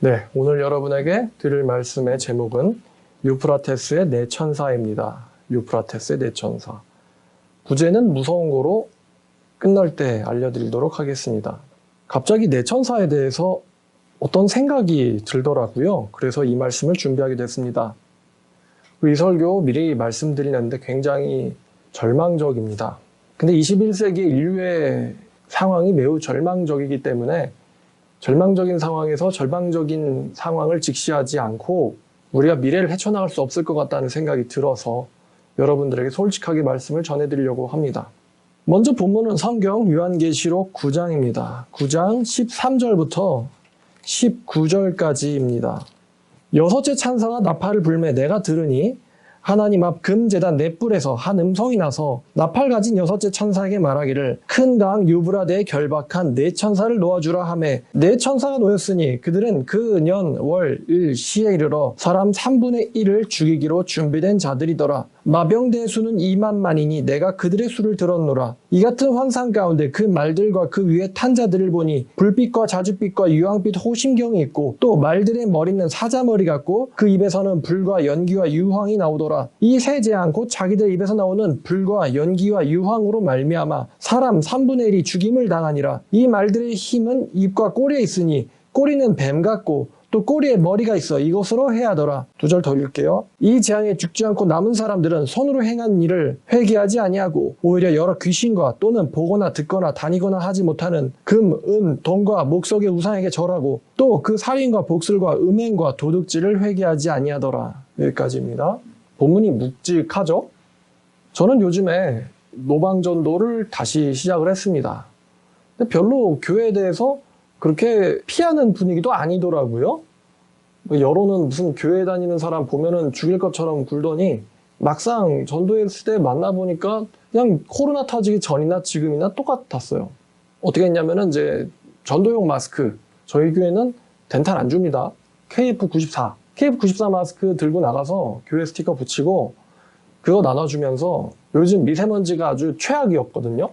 네, 오늘 여러분에게 드릴 말씀의 제목은 유프라테스의 내천사입니다. 유프라테스의 내천사. 부제는 무서운 거로 끝날 때 알려드리도록 하겠습니다. 갑자기 내천사에 대해서 어떤 생각이 들더라고요. 그래서 이 말씀을 준비하게 됐습니다. 이 설교 미리 말씀드리는데 굉장히 절망적입니다. 근데 21세기 인류의 상황이 매우 절망적이기 때문에 절망적인 상황에서 절망적인 상황을 직시하지 않고 우리가 미래를 헤쳐나갈 수 없을 것 같다는 생각이 들어서 여러분들에게 솔직하게 말씀을 전해드리려고 합니다. 먼저 본문은 성경 요한계시록 9장입니다. 9장 13절부터 19절까지입니다. 여섯째 찬사가 나팔을 불매 내가 들으니 하나님 앞 금제단 넷불에서 한 음성이 나서 나팔 가진 여섯째 천사에게 말하기를 큰 강 유브라데에 결박한 네 천사를 놓아주라 하매 네 천사가 놓였으니 그들은 그 년, 월, 일, 시에 이르러 사람 3분의 1을 죽이기로 준비된 자들이더라. 마병대의 수는 2만만이니 내가 그들의 수를 들었노라. 이 같은 환상 가운데 그 말들과 그 위에 탄 자들을 보니 불빛과 자줏빛과 유황빛 호심경이 있고 또 말들의 머리는 사자머리 같고 그 입에서는 불과 연기와 유황이 나오더라. 이 세 재앙 곧 자기들 입에서 나오는 불과 연기와 유황으로 말미암아 사람 3분의 1이 죽임을 당하니라. 이 말들의 힘은 입과 꼬리에 있으니 꼬리는 뱀 같고 또 꼬리에 머리가 있어 이것으로 해하더라. 2절 더 읽을게요. 이 재앙에 죽지 않고 남은 사람들은 손으로 행한 일을 회개하지 아니하고 오히려 여러 귀신과 또는 보거나 듣거나 다니거나 하지 못하는 금, 은, 동과 목석의 우상에게 절하고 또 그 살인과 복술과 음행과 도둑질을 회개하지 아니하더라. 여기까지입니다. 본문이 묵직하죠? 저는 요즘에 노방전도를 다시 시작을 했습니다. 근데 별로 교회에 대해서 그렇게 피하는 분위기도 아니더라고요. 여론은 무슨 교회 다니는 사람 보면은 죽일 것처럼 굴더니 막상 전도했을 때 만나보니까 그냥 코로나 터지기 전이나 지금이나 똑같았어요. 어떻게 했냐면은 이제 전도용 마스크, 저희 교회는 덴탈 안 줍니다. KF94 마스크 들고 나가서 교회 스티커 붙이고 그거 나눠주면서 요즘 미세먼지가 아주 최악이었거든요.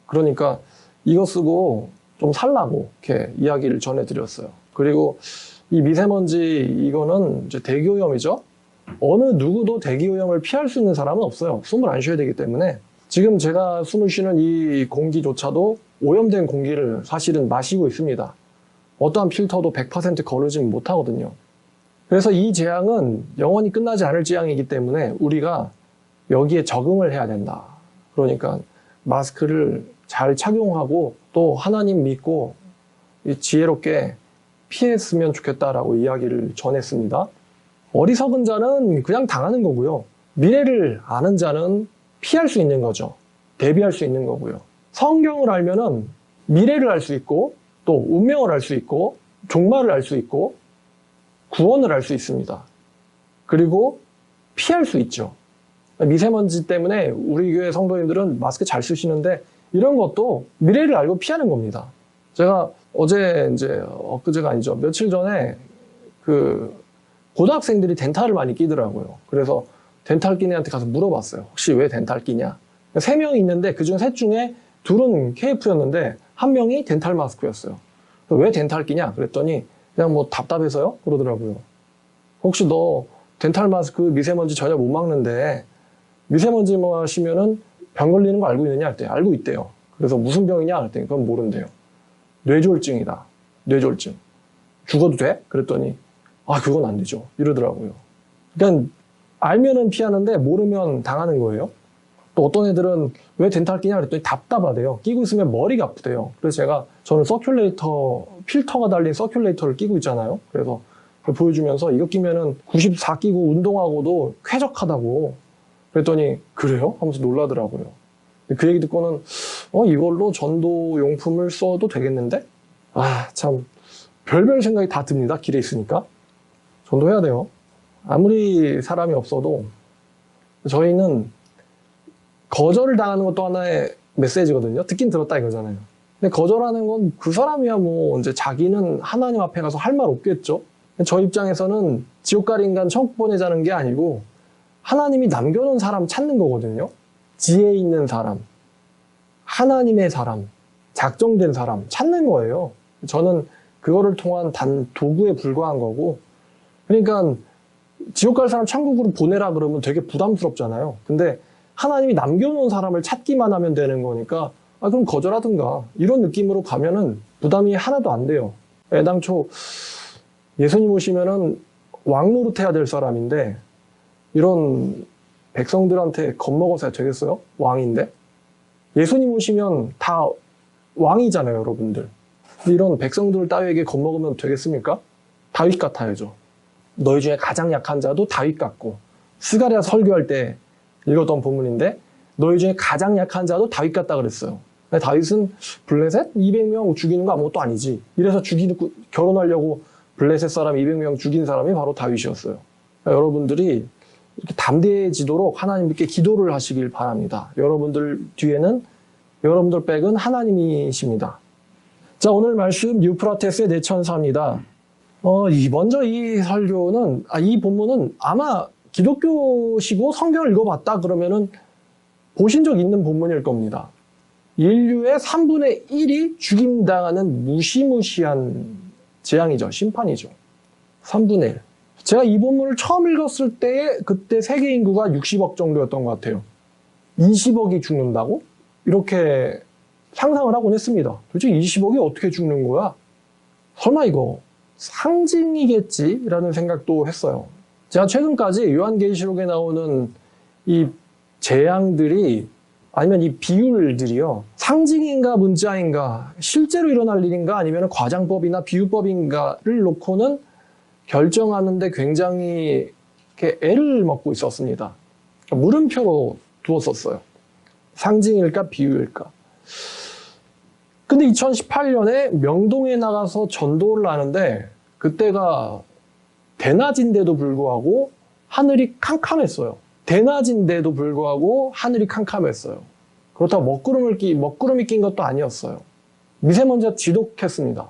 그러니까 이거 쓰고 좀 살라고 이렇게 이야기를 전해드렸어요. 그리고 이 미세먼지 이거는 이제 대기오염이죠. 어느 누구도 대기오염을 피할 수 있는 사람은 없어요. 숨을 안 쉬어야 되기 때문에. 지금 제가 숨을 쉬는 이 공기조차도 오염된 공기를 사실은 마시고 있습니다. 어떠한 필터도 100% 거르지 못하거든요. 그래서 이 재앙은 영원히 끝나지 않을 재앙이기 때문에 우리가 여기에 적응을 해야 된다. 그러니까 마스크를 잘 착용하고 또 하나님 믿고 지혜롭게 피했으면 좋겠다라고 이야기를 전했습니다. 어리석은 자는 그냥 당하는 거고요. 미래를 아는 자는 피할 수 있는 거죠. 대비할 수 있는 거고요. 성경을 알면은 미래를 알 수 있고 또 운명을 알 수 있고 종말을 알 수 있고 구원을 알 수 있습니다. 그리고 피할 수 있죠. 미세먼지 때문에 우리 교회 성도님들은 마스크 잘 쓰시는데 이런 것도 미래를 알고 피하는 겁니다. 제가 엊그제가 아니죠. 며칠 전에 그 고등학생들이 덴탈을 많이 끼더라고요. 그래서 덴탈 끼는 애한테 가서 물어봤어요. 혹시 왜 덴탈 끼냐? 3명이 있는데 그중 셋 중에 둘은 KF였는데 한 명이 덴탈 마스크였어요. 왜 덴탈 끼냐? 그랬더니 그냥 뭐 답답해서요? 그러더라고요. 혹시 너 덴탈 마스크 미세먼지 전혀 못 막는데 미세먼지 마시면은 병 걸리는 거 알고 있느냐? 할때 알고 있대요. 그래서 무슨 병이냐? 그랬더니 그건 모른대요. 뇌졸중이다. 뇌졸중. 죽어도 돼? 그랬더니 그건 안 되죠. 이러더라고요. 그러니까 알면은 피하는데 모르면 당하는 거예요. 또 어떤 애들은 왜 덴탈 끼냐? 그랬더니 답답하대요. 끼고 있으면 머리가 아프대요. 그래서 저는 필터가 달린 서큘레이터를 끼고 있잖아요. 그래서 보여주면서 이거 끼면은 94 끼고 운동하고도 쾌적하다고. 그랬더니 그래요? 하면서 놀라더라고요. 그 얘기 듣고는 이걸로 전도 용품을 써도 되겠는데? 참 별별 생각이 다 듭니다. 길에 있으니까. 전도해야 돼요. 아무리 사람이 없어도 저희는 거절을 당하는 것도 하나의 메시지거든요. 듣긴 들었다 이거잖아요. 근데 거절하는 건 그 사람이야 뭐 이제 자기는 하나님 앞에 가서 할 말 없겠죠. 저 입장에서는 지옥갈 인간 천국 보내자는 게 아니고 하나님이 남겨놓은 사람 찾는 거거든요. 지혜 있는 사람, 하나님의 사람, 작정된 사람 찾는 거예요. 저는 그거를 통한 단 도구에 불과한 거고, 그러니까 지옥 갈 사람 천국으로 보내라 그러면 되게 부담스럽잖아요. 근데 하나님이 남겨놓은 사람을 찾기만 하면 되는 거니까 그럼 거절하든가 이런 느낌으로 가면은 부담이 하나도 안 돼요. 애당초 예수님 오시면은 왕 노릇해야 될 사람인데 이런 백성들한테 겁먹어서 되겠어요? 왕인데? 예수님 오시면 다 왕이잖아요, 여러분들. 이런 백성들 따위에게 겁먹으면 되겠습니까? 다윗 같아야죠. 너희 중에 가장 약한 자도 다윗 같고, 스가랴 설교할 때 읽었던 본문인데 너희 중에 가장 약한 자도 다윗 같다 그랬어요. 다윗은 블레셋 200명 죽이는 거 아무것도 아니지. 이래서 결혼하려고 블레셋 사람 200명 죽인 사람이 바로 다윗이었어요. 그러니까 여러분들이 이렇게 담대해지도록 하나님께 기도를 하시길 바랍니다. 여러분들 뒤에는, 여러분들 백은 하나님이십니다. 자, 오늘 말씀 유프라테스의 네 천사입니다. 먼저 이 설교는, 이 본문은 아마 기독교시고 성경을 읽어봤다 그러면은 보신 적 있는 본문일 겁니다. 인류의 3분의 1이 죽임당하는 무시무시한 재앙이죠. 심판이죠. 3분의 1. 제가 이 본문을 처음 읽었을 때에 그때 세계 인구가 60억 정도였던 것 같아요. 20억이 죽는다고? 이렇게 상상을 하곤 했습니다. 도대체 20억이 어떻게 죽는 거야? 설마 이거 상징이겠지? 라는 생각도 했어요. 제가 최근까지 요한계시록에 나오는 이 재앙들이, 아니면 이 비율들이요, 상징인가 문자인가, 실제로 일어날 일인가 아니면 과장법이나 비유법인가를 놓고는 결정하는데 굉장히 이렇게 애를 먹고 있었습니다. 물음표로 두었었어요. 상징일까 비유일까. 근데 2018년에 명동에 나가서 전도를 하는데 그때가 대낮인데도 불구하고 하늘이 캄캄했어요. 대낮인데도 불구하고 하늘이 캄캄했어요. 그렇다고 먹구름이 낀 것도 아니었어요. 미세먼지가 지독했습니다.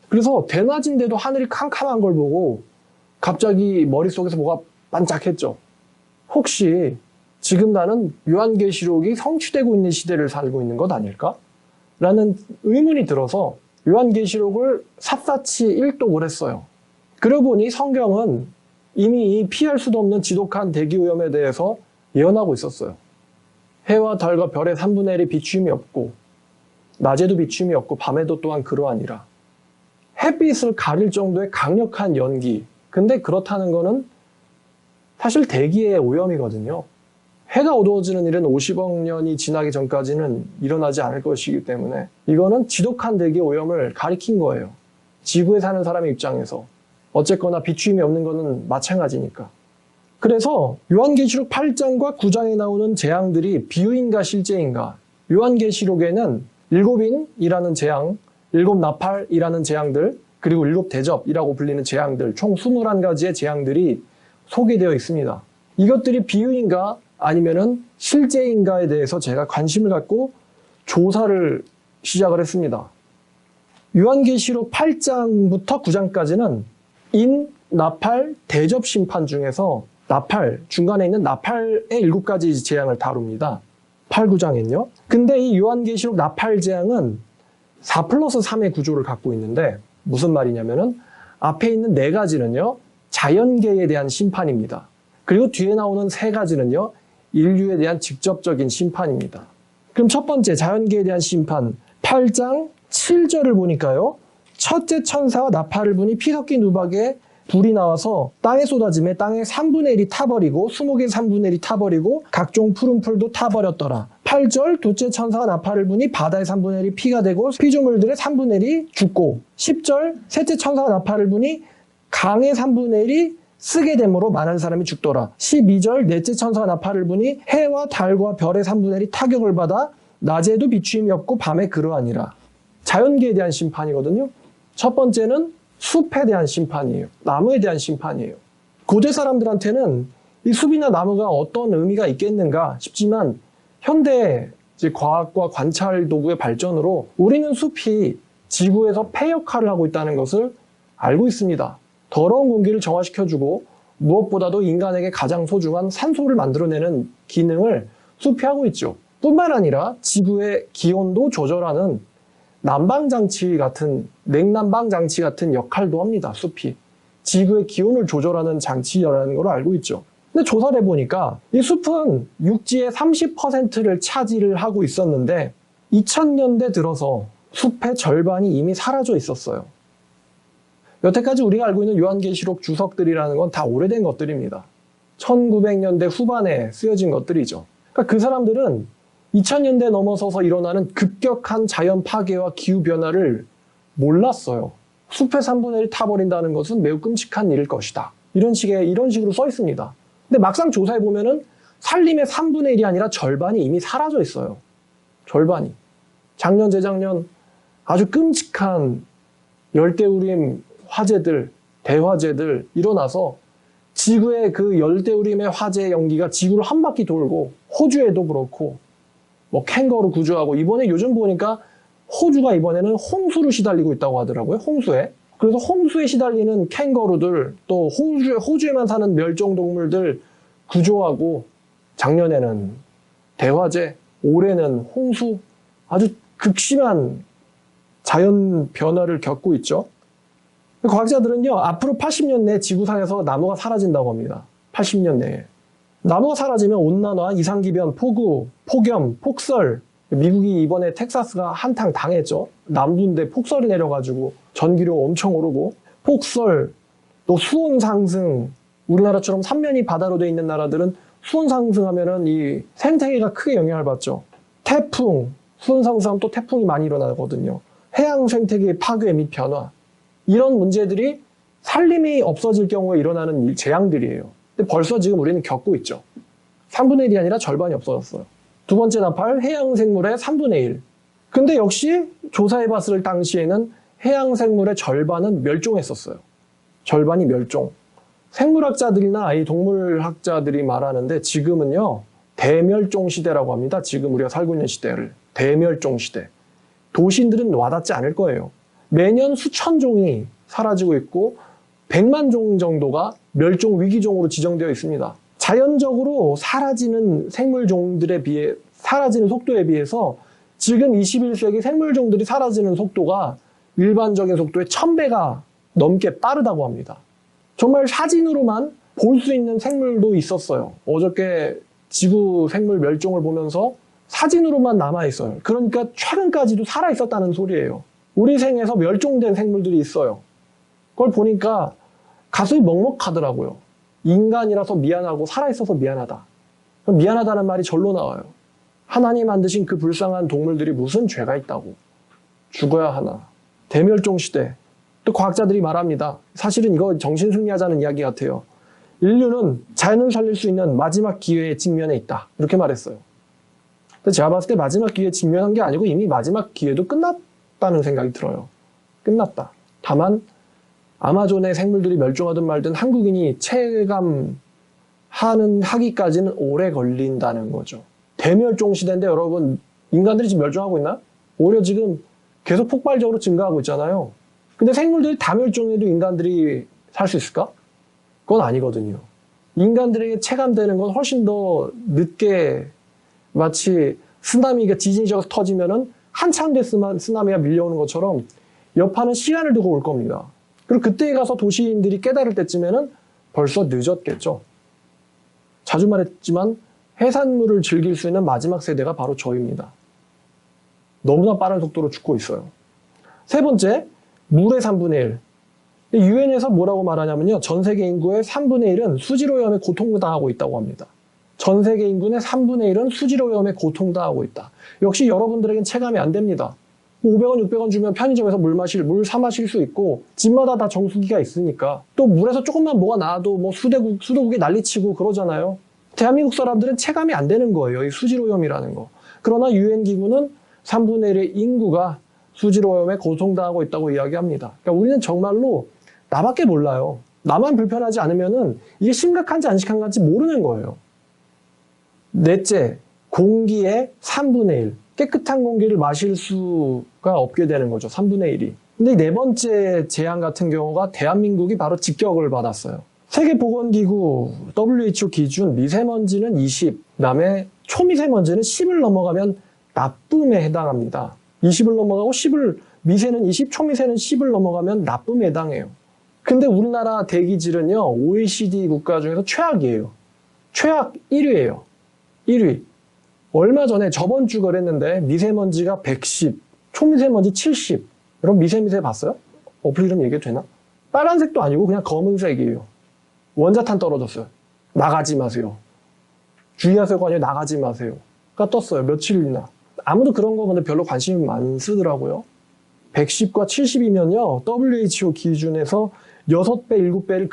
그래서 대낮인데도 하늘이 캄캄한 걸 보고 갑자기 머릿속에서 뭐가 반짝했죠. 혹시 지금 나는 요한계시록이 성취되고 있는 시대를 살고 있는 것 아닐까? 라는 의문이 들어서 요한계시록을 샅샅이 일독을 했어요. 그러고 보니 성경은 이미 피할 수도 없는 지독한 대기오염에 대해서 예언하고 있었어요. 해와 달과 별의 3분의 1이 비춤이 없고 낮에도 비춤이 없고 밤에도 또한 그러하니라. 햇빛을 가릴 정도의 강력한 연기. 근데 그렇다는 거는 사실 대기의 오염이거든요. 해가 어두워지는 일은 50억 년이 지나기 전까지는 일어나지 않을 것이기 때문에 이거는 지독한 대기 오염을 가리킨 거예요. 지구에 사는 사람의 입장에서. 어쨌거나 비추임이 없는 거는 마찬가지니까. 그래서 요한계시록 8장과 9장에 나오는 재앙들이 비유인가 실제인가. 요한계시록에는 7인이라는 재앙, 7나팔이라는 재앙들, 그리고 7대접이라고 불리는 재앙들, 총 21가지의 재앙들이 소개되어 있습니다. 이것들이 비유인가 아니면은 실제인가에 대해서 제가 관심을 갖고 조사를 시작을 했습니다. 요한계시록 8장부터 9장까지는 인, 나팔, 대접 심판 중에서 나팔, 중간에 있는 나팔의 7가지 재앙을 다룹니다. 8, 9장엔요. 근데 이 요한계시록 나팔 재앙은 4+3의 구조를 갖고 있는데 무슨 말이냐면은 앞에 있는 4가지는요, 자연계에 대한 심판입니다. 그리고 뒤에 나오는 3가지는요, 인류에 대한 직접적인 심판입니다. 그럼 첫 번째 자연계에 대한 심판, 8장 7절을 보니까요, 첫째 천사와 나팔을 부니 피 섞인 누박에 불이 나와서 땅에 쏟아짐에 땅의 3분의 1이 타버리고 수목의 3분의 1이 타버리고 각종 푸른 풀도 타버렸더라. 8절 둘째 천사가 나팔을 부니 바다의 3분의 1이 피가 되고 피조물들의 3분의 1이 죽고 10절 셋째 천사가 나팔을 부니 강의 3분의 1이 쓰게 되므로 많은 사람이 죽더라. 12절 넷째 천사가 나팔을 부니 해와 달과 별의 3분의 1이 타격을 받아 낮에도 비추임이 없고 밤에 그러하니라. 자연계에 대한 심판이거든요. 첫 번째는 숲에 대한 심판이에요. 나무에 대한 심판이에요. 고대 사람들한테는 이 숲이나 나무가 어떤 의미가 있겠는가 싶지만 현대 과학과 관찰 도구의 발전으로 우리는 숲이 지구에서 폐 역할을 하고 있다는 것을 알고 있습니다. 더러운 공기를 정화시켜주고 무엇보다도 인간에게 가장 소중한 산소를 만들어내는 기능을 숲이 하고 있죠. 뿐만 아니라 지구의 기온도 조절하는 난방장치 같은, 냉난방장치 같은 역할도 합니다. 숲이. 지구의 기온을 조절하는 장치라는 걸 알고 있죠. 근데 조사를 해보니까 이 숲은 육지의 30%를 차지를 하고 있었는데 2000년대 들어서 숲의 절반이 이미 사라져 있었어요. 여태까지 우리가 알고 있는 요한계시록 주석들이라는 건 다 오래된 것들입니다. 1900년대 후반에 쓰여진 것들이죠. 그러니까 그 사람들은 2000년대 넘어서서 일어나는 급격한 자연 파괴와 기후변화를 몰랐어요. 숲의 3분의 1 타버린다는 것은 매우 끔찍한 일일 것이다. 이런 식으로 써 있습니다. 근데 막상 조사해보면은 산림의 3분의 1이 아니라 절반이 이미 사라져 있어요. 절반이. 작년, 재작년 아주 끔찍한 열대우림 화재들, 대화재들 일어나서 지구의 그 열대우림의 화재의 연기가 지구를 한 바퀴 돌고 호주에도 그렇고 뭐 캥거루 구조하고 이번에 요즘 보니까 호주가 이번에는 홍수로 시달리고 있다고 하더라고요. 홍수에. 그래서 홍수에 시달리는 캥거루들 또 호주에만 사는 멸종동물들 구조하고 작년에는 대화재, 올해는 홍수 아주 극심한 자연 변화를 겪고 있죠. 과학자들은요, 앞으로 80년 내에 지구상에서 나무가 사라진다고 합니다. 80년 내에. 나무가 사라지면 온난화, 이상기변, 폭우, 폭염, 폭설. 미국이 이번에 텍사스가 한탕 당했죠. 남부인데 폭설이 내려가지고 전기료 엄청 오르고, 폭설, 또 수온 상승. 우리나라처럼 삼면이 바다로 돼 있는 나라들은 수온 상승하면은 이 생태계가 크게 영향을 받죠. 태풍, 수온 상승하면 또 태풍이 많이 일어나거든요. 해양 생태계의 파괴 및 변화. 이런 문제들이 산림이 없어질 경우에 일어나는 재앙들이에요. 근데 벌써 지금 우리는 겪고 있죠. 3분의 1이 아니라 절반이 없어졌어요. 두 번째 나팔, 해양 생물의 3분의 1. 근데 역시 조사해봤을 당시에는 해양 생물의 절반은 멸종했었어요. 절반이 멸종. 생물학자들이나 이 동물학자들이 말하는데 지금은요, 대멸종 시대라고 합니다. 지금 우리가 살고 있는 시대를. 대멸종 시대. 도시인들은 와닿지 않을 거예요. 매년 수천 종이 사라지고 있고 100만 종 정도가 멸종 위기종으로 지정되어 있습니다. 자연적으로 사라지는 생물종들에 비해 사라지는 속도에 비해서 지금 21세기 생물종들이 사라지는 속도가 일반적인 속도의 1000배가 넘게 빠르다고 합니다. 정말 사진으로만 볼 수 있는 생물도 있었어요. 어저께 지구 생물 멸종을 보면서 사진으로만 남아있어요. 그러니까 최근까지도 살아있었다는 소리예요. 우리 생에서 멸종된 생물들이 있어요. 그걸 보니까 가슴이 먹먹하더라고요. 인간이라서 미안하고 살아있어서 미안하다. 미안하다는 말이 절로 나와요. 하나님 만드신 그 불쌍한 동물들이 무슨 죄가 있다고. 죽어야 하나. 대멸종 시대. 또 과학자들이 말합니다. 사실은 이거 정신승리하자는 이야기 같아요. 인류는 자연을 살릴 수 있는 마지막 기회의 직면에 있다. 이렇게 말했어요. 근데 제가 봤을 때 마지막 기회에 직면한 게 아니고 이미 마지막 기회도 끝났다는 생각이 들어요. 끝났다. 다만 아마존의 생물들이 멸종하든 말든 한국인이 하기까지는 오래 걸린다는 거죠. 대멸종 시대인데 여러분, 인간들이 지금 멸종하고 있나? 오히려 지금 계속 폭발적으로 증가하고 있잖아요. 근데 생물들이 다 멸종해도 인간들이 살 수 있을까? 그건 아니거든요. 인간들에게 체감되는 건 훨씬 더 늦게, 마치 쓰나미가 지진이 터지면은 한참 됐으면 쓰나미가 밀려오는 것처럼 여파는 시간을 두고 올 겁니다. 그리고 그때에 가서 도시인들이 깨달을 때쯤에는 벌써 늦었겠죠. 자주 말했지만 해산물을 즐길 수 있는 마지막 세대가 바로 저입니다. 너무나 빠른 속도로 죽고 있어요. 세 번째, 물의 3분의 1. 유엔에서 뭐라고 말하냐면요. 전 세계 인구의 3분의 1은 수질오염에 고통당하고 있다고 합니다. 전 세계 인구의 3분의 1은 수질오염에 고통당하고 있다. 역시 여러분들에겐 체감이 안 됩니다. 500원, 600원 주면 편의점에서 물 사 마실 수 있고 집마다 다 정수기가 있으니까 또 물에서 조금만 뭐가 나와도 뭐 수도국이 난리치고 그러잖아요. 대한민국 사람들은 체감이 안 되는 거예요. 이 수질오염이라는 거. 그러나 유엔 기구는 3분의 1의 인구가 수질오염에 고통당하고 있다고 이야기합니다. 그러니까 우리는 정말로 나밖에 몰라요. 나만 불편하지 않으면은 이게 심각한지 안 심각한지 모르는 거예요. 넷째, 공기의 3분의 1. 깨끗한 공기를 마실 수가 없게 되는 거죠. 3분의 1이. 근데 네 번째 재앙 같은 경우가 대한민국이 바로 직격을 받았어요. 세계보건기구 WHO 기준 미세먼지는 20, 그다음에 초미세먼지는 10을 넘어가면 나쁨에 해당합니다. 20을 넘어가고 미세는 20, 초미세는 10을 넘어가면 나쁨에 해당해요. 근데 우리나라 대기질은요, OECD 국가 중에서 최악이에요. 최악 1위예요. 1위. 얼마 전에 저번 주 그랬는데 미세먼지가 110, 초미세먼지 70. 여러분 미세미세 봤어요? 어플 이름 얘기해도 되나? 빨간색도 아니고 그냥 검은색이에요. 원자탄 떨어졌어요. 나가지 마세요. 주의하세요가 아니라 나가지 마세요. 가 떴어요. 며칠이나. 아무도 그런 거 근데 별로 관심을 안 쓰더라고요. 110과 70이면요, WHO 기준에서 6배, 7배를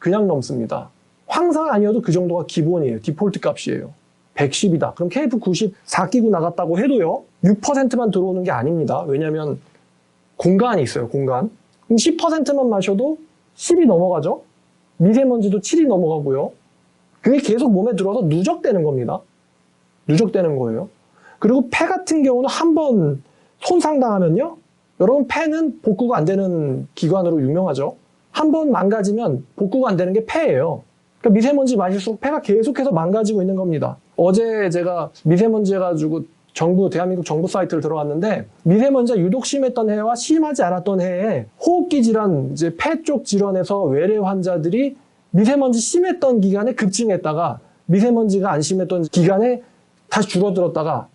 그냥 넘습니다. 황사 아니어도 그 정도가 기본이에요. 디폴트 값이에요. 110이다. 그럼 KF90 4끼고 나갔다고 해도요, 6%만 들어오는 게 아닙니다. 왜냐면 공간이 있어요, 공간. 그럼 10%만 마셔도 10이 넘어가죠? 미세먼지도 7이 넘어가고요. 그게 계속 몸에 들어와서 누적되는 겁니다. 누적되는 거예요. 그리고 폐 같은 경우는 한번 손상당하면요, 여러분 폐는 복구가 안 되는 기관으로 유명하죠. 한번 망가지면 복구가 안 되는 게 폐예요. 그러니까 미세먼지 마실수록 폐가 계속해서 망가지고 있는 겁니다. 어제 제가 미세먼지 해가지고 대한민국 정부 사이트를 들어갔는데, 미세먼지가 유독 심했던 해와 심하지 않았던 해에 호흡기 질환, 이제 폐 쪽 질환에서 외래 환자들이 미세먼지 심했던 기간에 급증했다가 미세먼지가 안 심했던 기간에 다시 줄어들었다가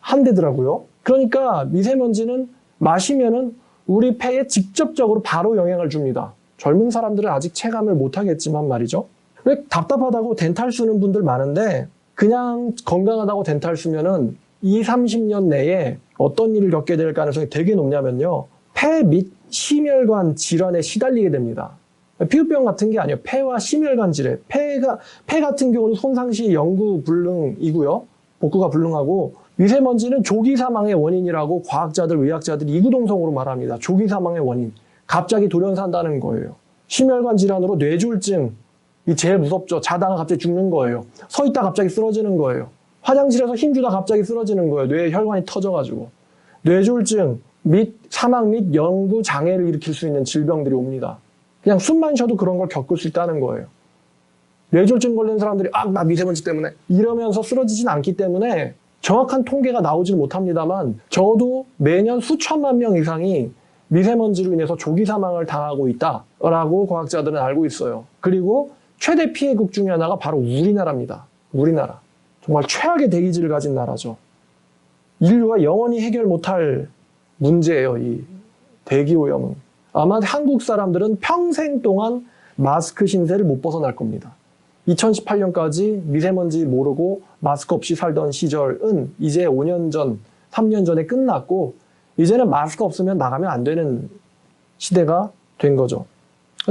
한대더라고요. 그러니까 미세먼지는 마시면은 우리 폐에 직접적으로 바로 영향을 줍니다. 젊은 사람들은 아직 체감을 못하겠지만 말이죠. 왜 답답하다고 덴탈 쓰는 분들 많은데, 그냥 건강하다고 덴탈 쓰면은 20, 30년 내에 어떤 일을 겪게 될 가능성이 되게 높냐면요, 폐 및 심혈관 질환에 시달리게 됩니다. 피부병 같은 게 아니에요. 폐와 심혈관 질환. 폐 같은 경우는 손상 시 영구 불능이고요. 복구가 불능하고, 미세먼지는 조기 사망의 원인이라고 과학자들, 의학자들이 이구동성으로 말합니다. 조기 사망의 원인. 갑자기 돌연산다는 거예요. 심혈관 질환으로 뇌졸중. 이 제일 무섭죠. 자다가 갑자기 죽는 거예요. 서 있다 갑자기 쓰러지는 거예요. 화장실에서 힘주다 갑자기 쓰러지는 거예요. 뇌에 혈관이 터져가지고. 뇌졸중 및 사망 및 영구 장애를 일으킬 수 있는 질병들이 옵니다. 그냥 숨만 쉬어도 그런 걸 겪을 수 있다는 거예요. 뇌졸중 걸린 사람들이 나 미세먼지 때문에 이러면서 쓰러지진 않기 때문에 정확한 통계가 나오질 못합니다만, 적어도 매년 수천만 명 이상이 미세먼지로 인해서 조기 사망을 당하고 있다라고 과학자들은 알고 있어요. 그리고 최대 피해국 중에 하나가 바로 우리나라입니다. 우리나라. 정말 최악의 대기질을 가진 나라죠. 인류가 영원히 해결 못할 문제예요, 이 대기오염은. 아마 한국 사람들은 평생 동안 마스크 신세를 못 벗어날 겁니다. 2018년까지 미세먼지 모르고 마스크 없이 살던 시절은 이제 5년 전, 3년 전에 끝났고, 이제는 마스크 없으면 나가면 안 되는 시대가 된 거죠.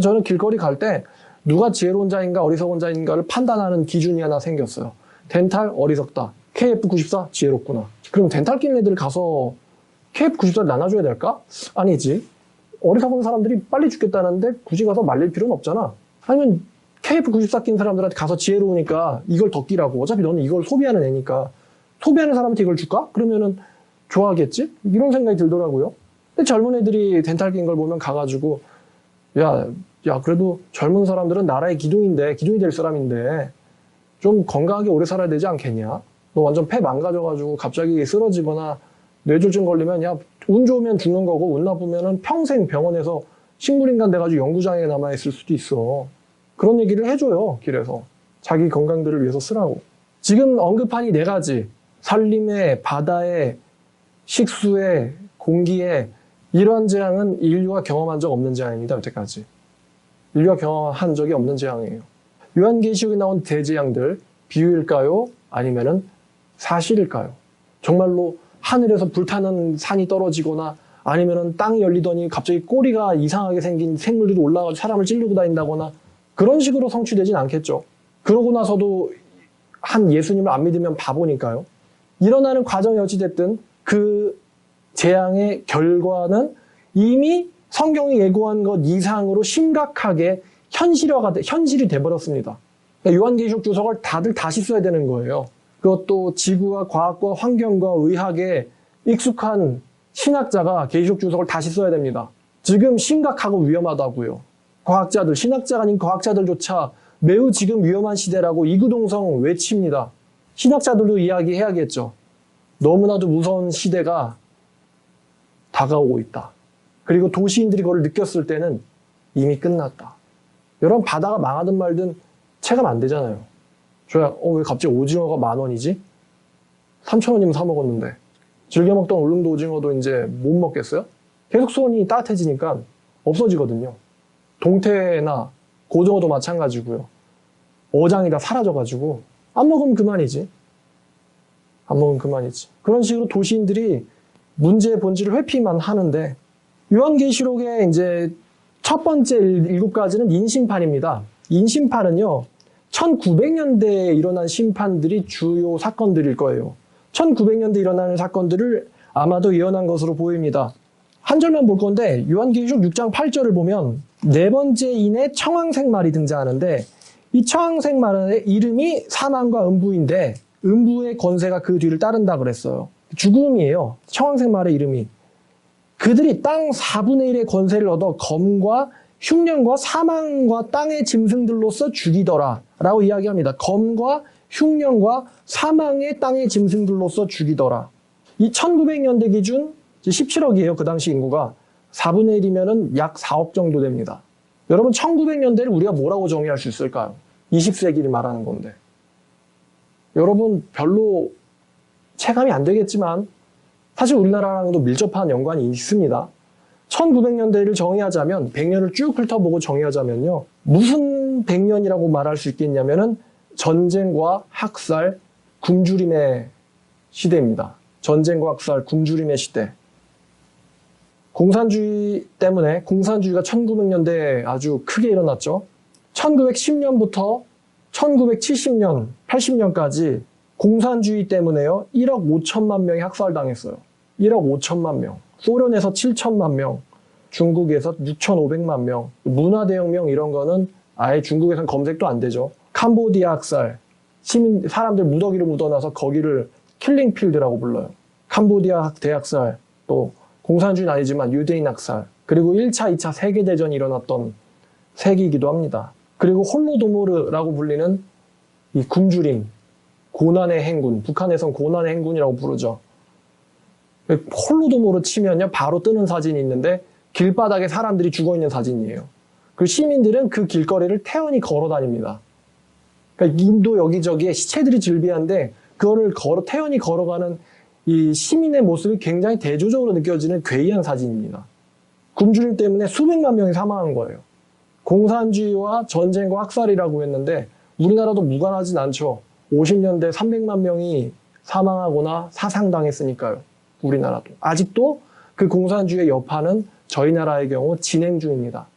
저는 길거리 갈 때 누가 지혜로운 자인가 어리석은 자인가를 판단하는 기준이 하나 생겼어요. 덴탈 어리석다. KF94 지혜롭구나. 그럼 덴탈 끼는 애들 가서 KF94를 나눠줘야 될까? 아니지. 어리석은 사람들이 빨리 죽겠다는데 굳이 가서 말릴 필요는 없잖아. 아니면 KF94 낀 사람들한테 가서 지혜로우니까 이걸 더 끼라고. 어차피 너는 이걸 소비하는 애니까 소비하는 사람한테 이걸 줄까? 그러면은 좋아하겠지? 이런 생각이 들더라고요. 근데 젊은 애들이 덴탈 낀 걸 보면 가가지고 야 그래도 젊은 사람들은 나라의 기둥이 될 사람인데 좀 건강하게 오래 살아야 되지 않겠냐? 너 완전 폐 망가져가지고 갑자기 쓰러지거나 뇌졸중 걸리면 운 좋으면 죽는 거고, 운 나쁘면은 평생 병원에서 식물인간 돼가지고 영구장애가 남아있을 수도 있어. 그런 얘기를 해줘요, 길에서. 자기 건강들을 위해서 쓰라고. 지금 언급한 이 4가지, 산림에, 바다에, 식수에, 공기에, 이러한 재앙은 인류가 경험한 적 없는 재앙입니다, 여태까지. 인류가 경험한 적이 없는 재앙이에요. 요한계시록에 나온 대재앙들, 비유일까요? 아니면은 사실일까요? 정말로 하늘에서 불타는 산이 떨어지거나, 아니면은 땅이 열리더니 갑자기 꼬리가 이상하게 생긴 생물들이 올라가서 사람을 찌르고 다닌다거나, 그런 식으로 성취되진 않겠죠. 그러고 나서도 한 예수님을 안 믿으면 바보니까요. 일어나는 과정이 어찌됐든 그 재앙의 결과는 이미 성경이 예고한 것 이상으로 심각하게 현실이 돼버렸습니다. 그러니까 요한계시록 주석을 다들 다시 써야 되는 거예요. 그것도 지구와 과학과 환경과 의학에 익숙한 신학자가 계시록 주석을 다시 써야 됩니다. 지금 심각하고 위험하다고요. 과학자들, 신학자가 아닌 과학자들조차 매우 지금 위험한 시대라고 이구동성 외칩니다. 신학자들도 이야기해야겠죠. 너무나도 무서운 시대가 다가오고 있다. 그리고 도시인들이 그걸 느꼈을 때는 이미 끝났다. 여러분, 바다가 망하든 말든 체감 안 되잖아요. 저야 왜 갑자기 오징어가 10,000원이지? 3,000원이면 사 먹었는데. 즐겨 먹던 울릉도 오징어도 이제 못 먹겠어요? 계속 수온이 따뜻해지니까 없어지거든요. 동태나 고등어도 마찬가지고요. 어장이 다 사라져가지고 안 먹으면 그만이지. 안 먹으면 그만이지. 그런 식으로 도시인들이 문제의 본질을 회피만 하는데, 요한계시록의 이제 첫 번째 7가지는 인심판입니다. 인심판은요, 1900년대에 일어난 심판들이 주요 사건들일 거예요. 1900년대에 일어나는 사건들을 아마도 예언한 것으로 보입니다. 한 절만 볼 건데, 요한계시록 6장 8절을 보면 네 번째 인의 청황색 말이 등장하는데, 이 청황색 말의 이름이 사망과 음부인데, 음부의 권세가 그 뒤를 따른다 그랬어요. 죽음이에요. 청황색 말의 이름이. 그들이 땅 4분의 1의 권세를 얻어 검과 흉년과 사망과 땅의 짐승들로서 죽이더라 라고 이야기합니다. 검과 흉년과 사망의 땅의 짐승들로서 죽이더라. 이 1900년대 기준 17억이에요. 그 당시 인구가. 4분의 1이면 약 4억 정도 됩니다. 여러분, 1900년대를 우리가 뭐라고 정의할 수 있을까요? 20세기를 말하는 건데. 여러분, 별로 체감이 안 되겠지만 사실 우리나라랑도 밀접한 연관이 있습니다. 1900년대를 정의하자면, 100년을 쭉 훑어보고 정의하자면요, 무슨 100년이라고 말할 수 있겠냐면은 전쟁과 학살, 굶주림의 시대입니다. 전쟁과 학살, 굶주림의 시대. 공산주의 때문에, 공산주의가 1900년대에 아주 크게 일어났죠. 1910년부터 1970년, 80년까지 공산주의 때문에요, 1억 5천만 명이 학살당했어요. 1억 5천만 명. 소련에서 7천만 명, 중국에서 6,500만 명. 문화대혁명 이런 거는 아예 중국에서는 검색도 안 되죠. 캄보디아 학살. 사람들 무더기를 묻어놔서 거기를 킬링필드라고 불러요. 캄보디아 대학살. 또 공산주의는 아니지만 유대인 학살. 그리고 1차, 2차 세계대전이 일어났던 세기이기도 합니다. 그리고 홀로도모르라고 불리는 이 굶주림, 고난의 행군, 북한에선 고난의 행군이라고 부르죠. 홀로도모르 치면요, 바로 뜨는 사진이 있는데 길바닥에 사람들이 죽어있는 사진이에요. 그리고 시민들은 그 길거리를 태연히 걸어 다닙니다. 그러니까 인도 여기저기에 시체들이 즐비한데 그거를 태연히 걸어가는 이 시민의 모습이 굉장히 대조적으로 느껴지는 괴이한 사진입니다. 굶주림 때문에 수백만 명이 사망한 거예요. 공산주의와 전쟁과 학살이라고 했는데 우리나라도 무관하진 않죠. 50년대 300만 명이 사망하거나 사상당했으니까요. 우리나라도. 아직도 그 공산주의의 여파는 저희 나라의 경우 진행 중입니다.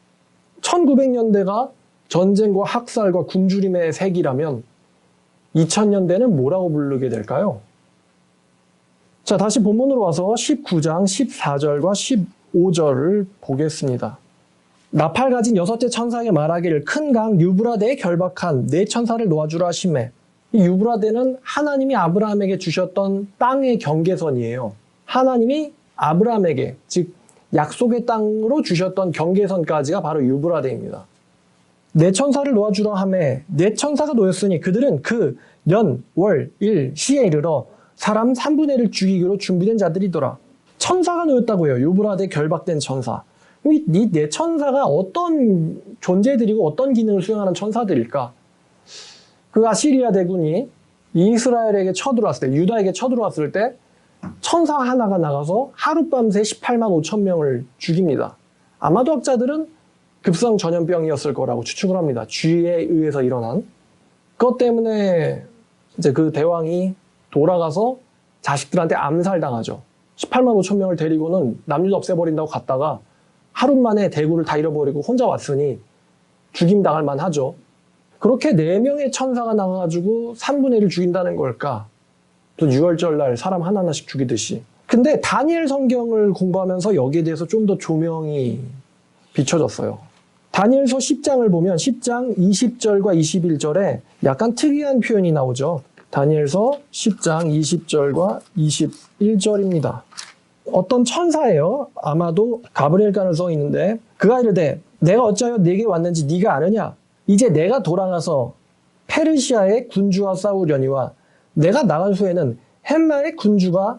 1900년대가 전쟁과 학살과 굶주림의 세기라면 2000년대는 뭐라고 부르게 될까요? 자, 다시 본문으로 와서 19장 14절과 15절을 보겠습니다. 나팔 가진 6째 천사에게 말하기를 큰 강 유브라데에 결박한 네 천사를 놓아주라 하시매. 이 유브라데는 하나님이 아브라함에게 주셨던 땅의 경계선이에요. 하나님이 아브라함에게, 즉 약속의 땅으로 주셨던 경계선까지가 바로 유브라데입니다. 네 천사를 놓아주라 하매 네 천사가 놓였으니 그들은 그 년, 월, 일, 시에 이르러 사람 3분의 1을 죽이기로 준비된 자들이더라. 천사가 놓였다고 해요. 유브라데 결박된 천사. 이 네 천사가 어떤 존재들이고 어떤 기능을 수행하는 천사들일까? 그 아시리아 대군이 이스라엘에게 쳐들어왔을 때, 유다에게 쳐들어왔을 때 천사 하나가 나가서 하룻밤새 18만 5천 명을 죽입니다. 아마도 학자들은 급성 전염병이었을 거라고 추측을 합니다. 쥐에 의해서 일어난. 그것 때문에 이제 그 대왕이 돌아가서 자식들한테 암살당하죠. 18만 5천 명을 데리고는 남녀 없애버린다고 갔다가 하루 만에 대구를 다 잃어버리고 혼자 왔으니 죽임당할 만하죠. 그렇게 4명의 천사가 나와가지고 3분의 1을 죽인다는 걸까? 또 6월절 날 사람 하나하나씩 죽이듯이. 근데 다니엘 성경을 공부하면서 여기에 대해서 좀 더 조명이 비춰졌어요. 다니엘서 10장을 보면 10장 20절과 21절에 약간 특이한 표현이 나오죠. 다니엘서 10장 20절과 21절입니다. 어떤 천사예요. 아마도 가브리엘 가능성이 있는데 그가 이르되 내가 어찌하여 네게 왔는지 네가 아느냐? 이제 내가 돌아가서 페르시아의 군주와 싸우려니와 내가 나간 후에는 헬라의 군주가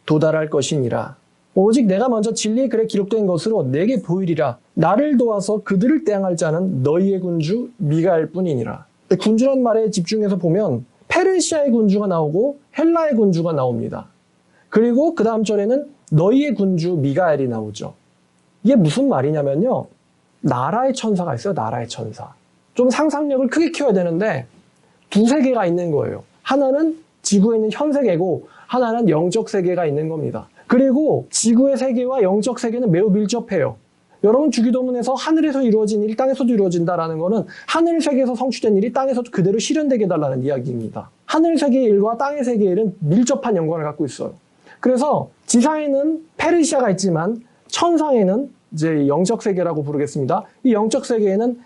도달할 것이니라. 오직 내가 먼저 진리의 글에 기록된 것으로 내게 보이리라. 나를 도와서 그들을 대항할 자는 너희의 군주 미가엘 뿐이니라. 군주란 말에 집중해서 보면 페르시아의 군주가 나오고 헬라의 군주가 나옵니다. 그리고 그 다음 절에는 너희의 군주 미가엘이 나오죠. 이게 무슨 말이냐면요. 나라의 천사가 있어요. 나라의 천사. 좀 상상력을 크게 키워야 되는데 두세 개가 있는 거예요. 하나는 지구에 있는 현 세계고 하나는 영적 세계가 있는 겁니다. 그리고 지구의 세계와 영적 세계는 매우 밀접해요. 여러분 주기도문에서 하늘에서 이루어진 일이 땅에서도 이루어진다라는 것은 하늘 세계에서 성취된 일이 땅에서도 그대로 실현되게 해달라는 이야기입니다. 하늘 세계의 일과 땅의 세계의 일은 밀접한 연관을 갖고 있어요. 그래서 지상에는 페르시아가 있지만 천상에는 이제 영적 세계라고 부르겠습니다. 이 영적 세계에는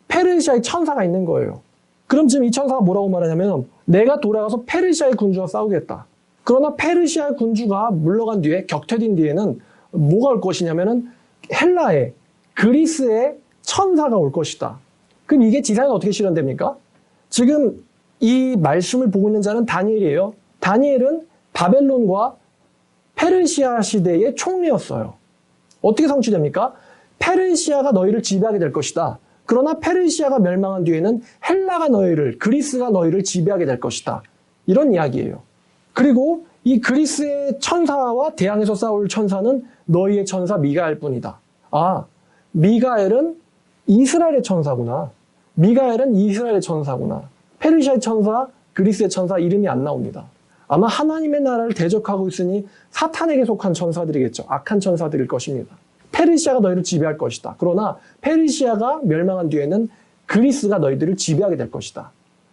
페르시아의 천사가 있는 거예요. 그럼 지금 이 천사가 뭐라고 말하냐면 내가 돌아가서 페르시아의 군주와 싸우겠다. 그러나 페르시아의 군주가 물러간 뒤에 격퇴된 뒤에는 뭐가 올 것이냐면은 헬라의 그리스의 천사가 올 것이다. 그럼 이게 지상에 어떻게 실현됩니까? 지금 이 말씀을 보고 있는 자는 다니엘이에요. 다니엘은 바벨론과 페르시아 시대의 총리였어요. 어떻게 성취됩니까? 페르시아가 너희를 지배하게 될 것이다. 그러나 페르시아가 멸망한 뒤에는 헬라가 그리스가 너희를 지배하게 될 것이다. 이런 이야기예요. 그리고 이 그리스의 천사와 대항해서 싸울 천사는 너희의 천사 미가엘 뿐이다. 아, 미가엘은 이스라엘의 천사구나. 미가엘은 이스라엘의 천사구나. 페르시아의 천사, 그리스의 천사 이름이 안 나옵니다. 아마 하나님의 나라를 대적하고 있으니 사탄에게 속한 천사들이겠죠. 악한 천사들일 것입니다. 페르시아가 너희를 지배할 것이다. 그러나 페르시아가 멸망한 뒤에는 그리스가 너희들을 지배하게 될 것이다.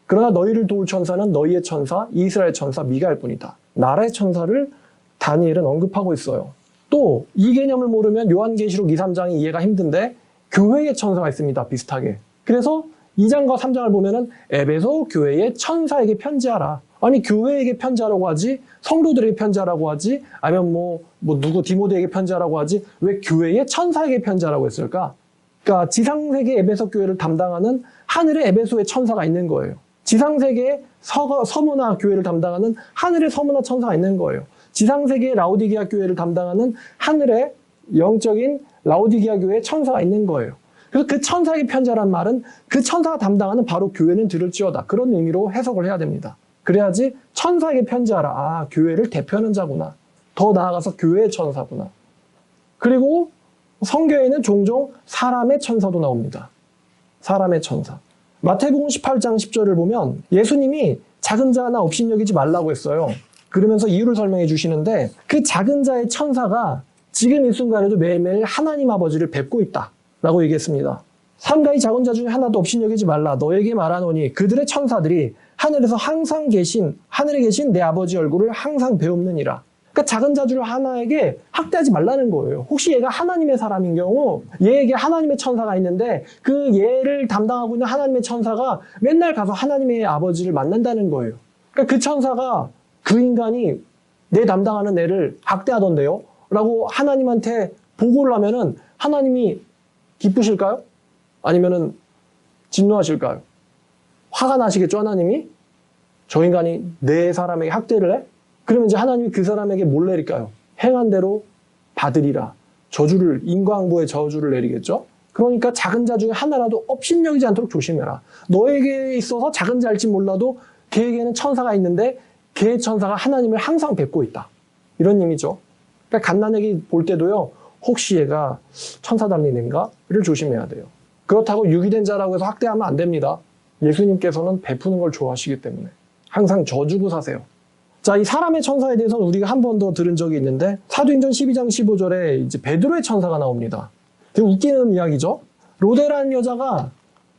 그러나 너희를 도울 천사는 너희의 천사, 이스라엘 천사 미가엘 뿐이다. 나라의 천사를 다니엘은 언급하고 있어요. 또 이 개념을 모르면 요한계시록 2, 3장이 이해가 힘든데 교회의 천사가 있습니다. 비슷하게. 그래서 2장과 3장을 보면은 에베소 교회의 천사에게 편지하라. 아니 교회에게 편지하라고 하지 성도들에게 편지하라고 하지 아니면 뭐 누구 디모데에게 편지하라고 하지 왜 교회의 천사에게 편지하라고 했을까? 그러니까 지상세계 에베소 교회를 담당하는 하늘의 에베소의 천사가 있는 거예요. 지상세계의 서문화 교회를 담당하는 하늘의 서문화 천사가 있는 거예요. 지상세계의 라오디게아 교회를 담당하는 하늘의 영적인 라오디게아 교회의 천사가 있는 거예요. 그래서 그 천사에게 편지하라는 말은 그 천사가 담당하는 바로 교회는 들을지어다. 그런 의미로 해석을 해야 됩니다. 그래야지 천사에게 편지하라. 아, 교회를 대표하는 자구나. 더 나아가서 교회의 천사구나. 그리고 성경에는 종종 사람의 천사도 나옵니다. 사람의 천사. 마태복음 18장 10절을 보면 예수님이 작은 자 하나 업신여기지 말라고 했어요. 그러면서 이유를 설명해 주시는데 그 작은 자의 천사가 지금 이 순간에도 매일매일 하나님 아버지를 뵙고 있다. 라고 얘기했습니다. 삼가 이 작은 자 중에 하나도 업신여기지 말라. 너에게 말하노니 그들의 천사들이 하늘에서 항상 계신 하늘에 계신 내 아버지 얼굴을 항상 배웁느니라. 그러니까 작은 자 중 하나에게 학대하지 말라는 거예요. 혹시 얘가 하나님의 사람인 경우 얘에게 하나님의 천사가 있는데 그 얘를 담당하고 있는 하나님의 천사가 맨날 가서 하나님의 아버지를 만난다는 거예요. 그러니까 그 천사가 그 인간이 내 담당하는 애를 학대하던데요? 라고 하나님한테 보고를 하면은 하나님이 기쁘실까요? 아니면은 진노하실까요? 화가 나시겠죠, 하나님이? 저 인간이 내 사람에게 학대를 해? 그러면 이제 하나님이 그 사람에게 뭘 내릴까요? 행한 대로 받으리라. 인과응보의 저주를 내리겠죠? 그러니까 작은 자 중에 하나라도 업신여기지 않도록 조심해라. 너에게 있어서 작은 자일지 몰라도 걔에게는 천사가 있는데 걔의 천사가 하나님을 항상 뵙고 있다. 이런 의미죠. 그러니까 갓난아기 볼 때도요. 혹시 얘가 천사 달린 애인가?를 조심해야 돼요. 그렇다고 유기된 자라고 해서 학대하면 안 됩니다. 예수님께서는 베푸는 걸 좋아하시기 때문에 항상 져주고 사세요. 자, 이 사람의 천사에 대해서는 우리가 한 번 더 들은 적이 있는데 사도행전 12장 15절에 이제 베드로의 천사가 나옵니다. 되게 웃기는 이야기죠. 로데라는 여자가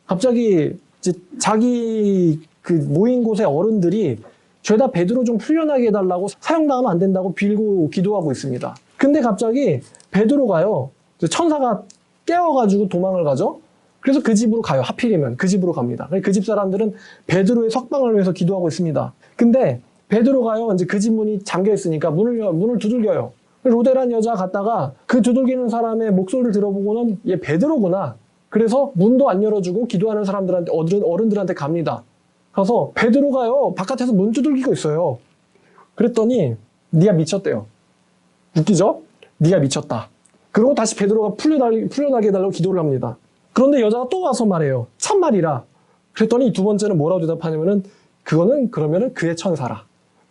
갑자기 이제 자기 그 모인 곳의 어른들이 죄다 베드로 좀 풀려나게 해달라고 사형당하면 안 된다고 빌고 기도하고 있습니다. 근데 갑자기 베드로가요. 천사가 깨워가지고 도망을 가죠. 그래서 그 집으로 가요. 하필이면 그 집으로 갑니다. 그 집 사람들은 베드로의 석방을 위해서 기도하고 있습니다. 근데 베드로가요. 이제 그 집 문이 잠겨 있으니까 문을 두들겨요. 로데라는 여자 갔다가 그 두들기는 사람의 목소리를 들어보고는 얘 베드로구나. 그래서 문도 안 열어주고 기도하는 사람들한테 어른들한테 갑니다. 가서 베드로가요. 바깥에서 문 두들기고 있어요. 그랬더니 니가 미쳤대요. 웃기죠? 네가 미쳤다. 그리고 다시 베드로가 풀려나게 해달라고 기도를 합니다. 그런데 여자가 또 와서 말해요. 참말이라. 그랬더니 두 번째는 뭐라고 대답하냐면은 그거는 그러면은 그의 천사라.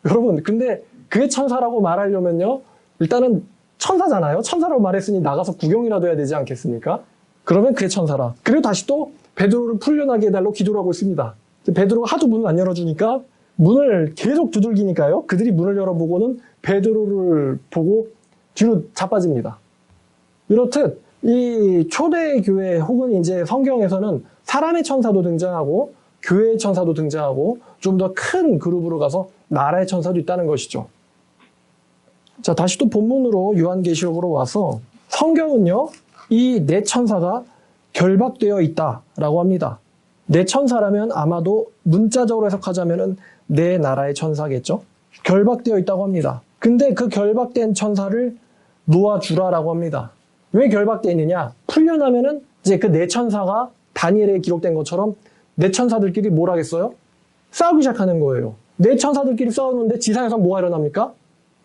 여러분, 근데 그의 천사라고 말하려면요, 일단은 천사잖아요. 천사라고 말했으니 나가서 구경이라도 해야 되지 않겠습니까? 그러면 그의 천사라. 그리고 다시 또 베드로를 풀려나게 해달라고 기도를 하고 있습니다. 베드로가 하도 문을 안 열어주니까 문을 계속 두들기니까요. 그들이 문을 열어보고는 베드로를 보고 뒤로 자빠집니다. 이렇듯 이 초대교회 혹은 이제 성경에서는 사람의 천사도 등장하고 교회의 천사도 등장하고 좀 더 큰 그룹으로 가서 나라의 천사도 있다는 것이죠. 자, 다시 또 본문으로 요한계시록으로 와서 성경은요, 이 네 천사가 결박되어 있다라고 합니다. 네 천사라면 아마도 문자적으로 해석하자면은 네 나라의 천사겠죠? 결박되어 있다고 합니다. 근데 그 결박된 천사를 놓아주라라고 합니다. 왜 결박되어 있느냐? 풀려나면은 이제 그 네 천사가 다니엘에 기록된 것처럼 네 천사들끼리 뭘 하겠어요? 싸우기 시작하는 거예요. 네 천사들끼리 싸우는데 지상에서 뭐가 일어납니까?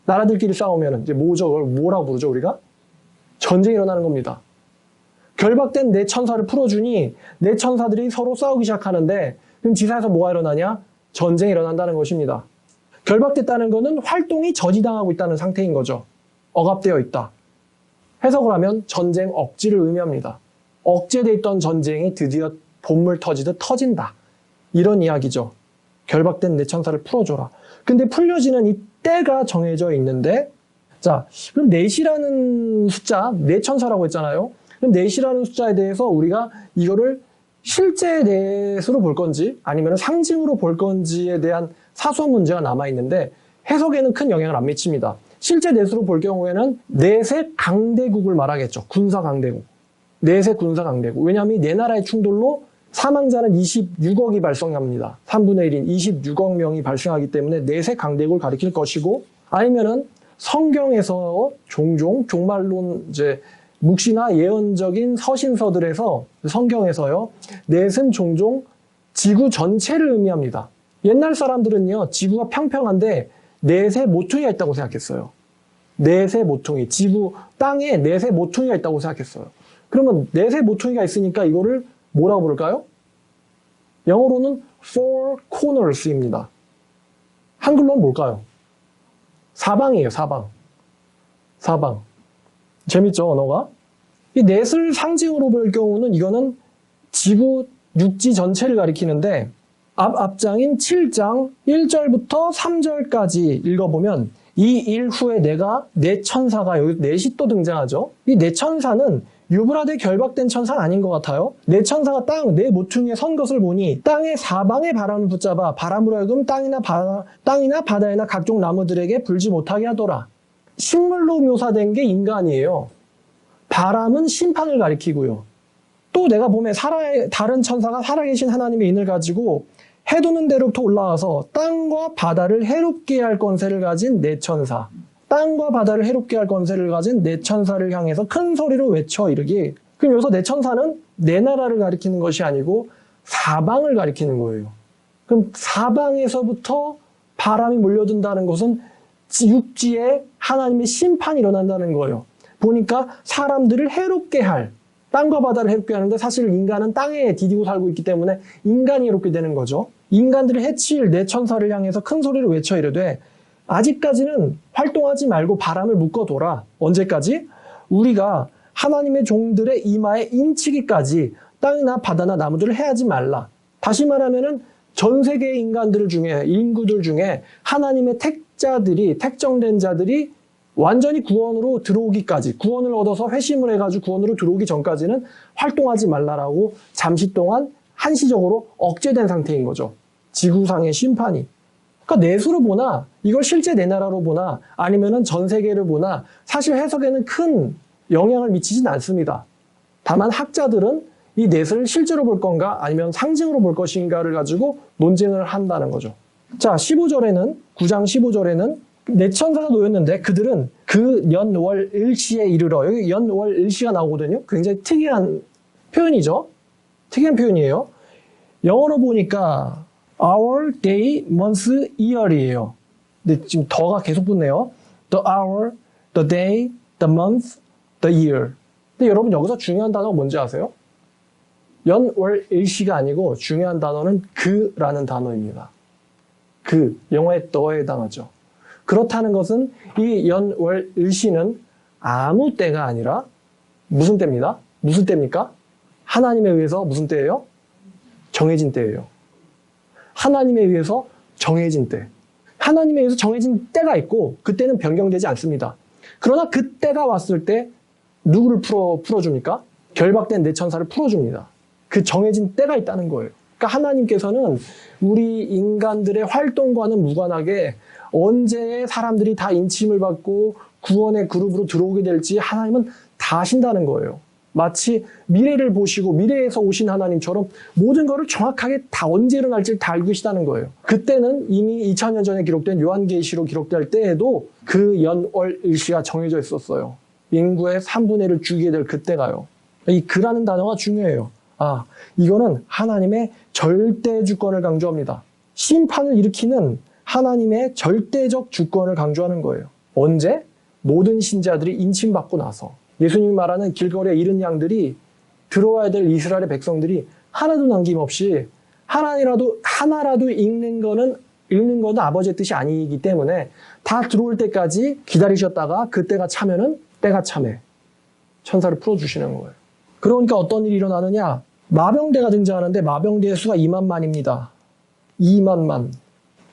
나라들끼리 싸우면 이제 뭐라고 부르죠, 우리가? 전쟁이 일어나는 겁니다. 결박된 네 천사를 풀어주니 네 천사들이 서로 싸우기 시작하는데 그럼 지상에서 뭐가 일어나냐? 전쟁이 일어난다는 것입니다. 결박됐다는 것은 활동이 저지당하고 있다는 상태인 거죠. 억압되어 있다. 해석을 하면 전쟁 억지를 의미합니다. 억제돼 있던 전쟁이 드디어 본물 터지듯 터진다. 이런 이야기죠. 결박된 네 천사를 풀어줘라. 근데 풀려지는 이 때가 정해져 있는데, 자, 그럼 넷이라는 숫자, 네 천사라고 했잖아요. 그럼 넷이라는 숫자에 대해서 우리가 이거를 실제 넷으로 볼 건지 아니면 상징으로 볼 건지에 대한 사소한 문제가 남아있는데 해석에는 큰 영향을 안 미칩니다. 실제 넷으로 볼 경우에는 넷의 강대국을 말하겠죠. 군사 강대국. 넷의 군사 강대국. 왜냐하면 이 네 나라의 충돌로 사망자는 26억이 발생합니다. 3분의 1인 26억 명이 발생하기 때문에 넷의 강대국을 가리킬 것이고, 아니면은 성경에서 종종 종말론 이제 묵시나 예언적인 서신서들에서 성경에서요, 넷은 종종 지구 전체를 의미합니다. 옛날 사람들은요, 지구가 평평한데 넷의 모퉁이가 있다고 생각했어요. 넷의 모퉁이, 지구 땅에 넷의 모퉁이가 있다고 생각했어요. 그러면 넷의 모퉁이가 있으니까 이거를 뭐라고 부를까요? 영어로는 four corners입니다. 한글로는 뭘까요? 사방이에요, 사방. 사방. 재밌죠, 언어가? 이 넷을 상징으로 볼 경우는 이거는 지구 육지 전체를 가리키는데 앞장인 7장 1절부터 3절까지 읽어보면 이 일 후에 내가 네 천사가 여기 넷이 또 등장하죠. 이 네 천사는 유브라데 결박된 천사는 아닌 것 같아요. 네 천사가 네 모퉁이에 선 것을 보니 땅의 사방의 바람을 붙잡아 바람으로 하여금 땅이나 바다이나 각종 나무들에게 불지 못하게 하더라. 식물로 묘사된 게 인간이에요. 바람은 심판을 가리키고요. 또 내가 보면 다른 천사가 살아계신 하나님의 인을 가지고 해 도는 데로부터 올라와서 땅과 바다를 해롭게 할 권세를 가진 네 천사. 땅과 바다를 해롭게 할 권세를 가진 네 천사를 향해서 큰 소리로 외쳐 이르기. 그럼 여기서 네 천사는 네 나라를 가리키는 것이 아니고 사방을 가리키는 거예요. 그럼 사방에서부터 바람이 몰려든다는 것은 육지에 하나님의 심판이 일어난다는 거예요. 보니까 사람들을 해롭게 할, 땅과 바다를 해롭게 하는데 사실 인간은 땅에 디디고 살고 있기 때문에 인간이 해롭게 되는 거죠. 인간들을 해칠 네 천사를 향해서 큰 소리로 외쳐 이르되 아직까지는 활동하지 말고 바람을 묶어둬라. 언제까지? 우리가 하나님의 종들의 이마에 인치기까지 땅이나 바다나 나무들을 해하지 말라. 다시 말하면은 전 세계의 인구들 중에 하나님의 택정된 자들이 완전히 구원으로 들어오기까지, 구원을 얻어서 회심을 해가지고 구원으로 들어오기 전까지는 활동하지 말라라고 잠시 동안 한시적으로 억제된 상태인 거죠. 지구상의 심판이. 그러니까 내수로 보나, 이걸 실제 내 나라로 보나, 아니면은 전 세계를 보나, 사실 해석에는 큰 영향을 미치진 않습니다. 다만 학자들은 이 넷을 실제로 볼 건가, 아니면 상징으로 볼 것인가를 가지고 논쟁을 한다는 거죠. 자, 9장 15절에는 네 천사가 놓였는데 그들은 그 연월 일시에 이르러, 여기 연월 일시가 나오거든요. 굉장히 특이한 표현이죠. 특이한 표현이에요. 영어로 보니까 hour, day, month, year이에요. 근데 지금 더가 계속 붙네요. The hour, the day, the month, the year. 근데 여러분 여기서 중요한 단어가 뭔지 아세요? 연, 월, 일시가 아니고 중요한 단어는 그라는 단어입니다. 그, 영어의 the에 해당하죠. 그렇다는 것은 이 연, 월, 일시는 아무 때가 아니라 무슨 때입니다? 무슨 때입니까? 하나님에 의해서 무슨 때예요? 정해진 때예요. 하나님에 의해서 정해진 때. 하나님에 의해서 정해진 때가 있고 그때는 변경되지 않습니다. 그러나 그 때가 왔을 때 누구를 풀어줍니까? 결박된 내 천사를 풀어줍니다. 그 정해진 때가 있다는 거예요. 그러니까 하나님께서는 우리 인간들의 활동과는 무관하게 언제 사람들이 다 인침을 받고 구원의 그룹으로 들어오게 될지 하나님은 다 아신다는 거예요. 마치 미래를 보시고 미래에서 오신 하나님처럼 모든 것을 정확하게 다 언제 일어날지를 다 알고 계시다는 거예요. 그때는 이미 2000년 전에 기록된 요한계시로 기록될 때에도 그 연, 월, 일시가 정해져 있었어요. 인구의 3분의 1을 죽이게 될 그때가요. 이 그라는 단어가 중요해요. 아, 이거는 하나님의 절대 주권을 강조합니다. 심판을 일으키는 하나님의 절대적 주권을 강조하는 거예요. 언제? 모든 신자들이 인침받고 나서 예수님이 말하는 길거리에 잃은 양들이 들어와야 될 이스라엘의 백성들이 하나도 남김없이 하나라도 읽는 거는 아버지의 뜻이 아니기 때문에 다 들어올 때까지 기다리셨다가 그때가 차면은 때가 참에 천사를 풀어주시는 거예요. 그러니까 어떤 일이 일어나느냐? 마병대가 등장하는데 마병대의 수가 2만만입니다. 2만만.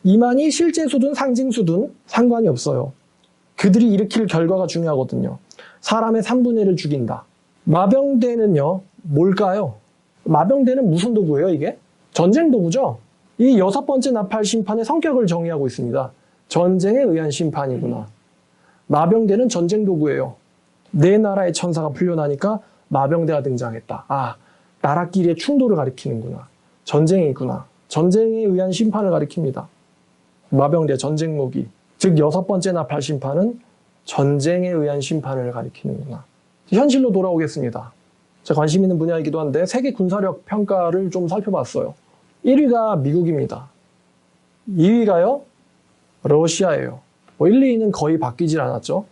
2만이 실제 수든 상징 수든 상관이 없어요. 그들이 일으킬 결과가 중요하거든요. 사람의 3분의 1을 죽인다. 마병대는요, 뭘까요? 마병대는 무슨 도구예요, 이게? 전쟁 도구죠? 이 6번째 나팔 심판의 성격을 정의하고 있습니다. 전쟁에 의한 심판이구나. 마병대는 전쟁 도구예요. 내 나라의 천사가 풀려나니까 마병대가 등장했다. 아, 나라끼리의 충돌을 가리키는구나. 전쟁이구나. 전쟁에 의한 심판을 가리킵니다. 마병대, 전쟁 무기. 즉 6번째 나팔 심판은 전쟁에 의한 심판을 가리키는구나. 현실로 돌아오겠습니다. 제가 관심 있는 분야이기도 한데 세계 군사력 평가를 좀 살펴봤어요. 1위가 미국입니다. 2위가요? 러시아예요. 1, 2위는 거의 바뀌질 않았죠.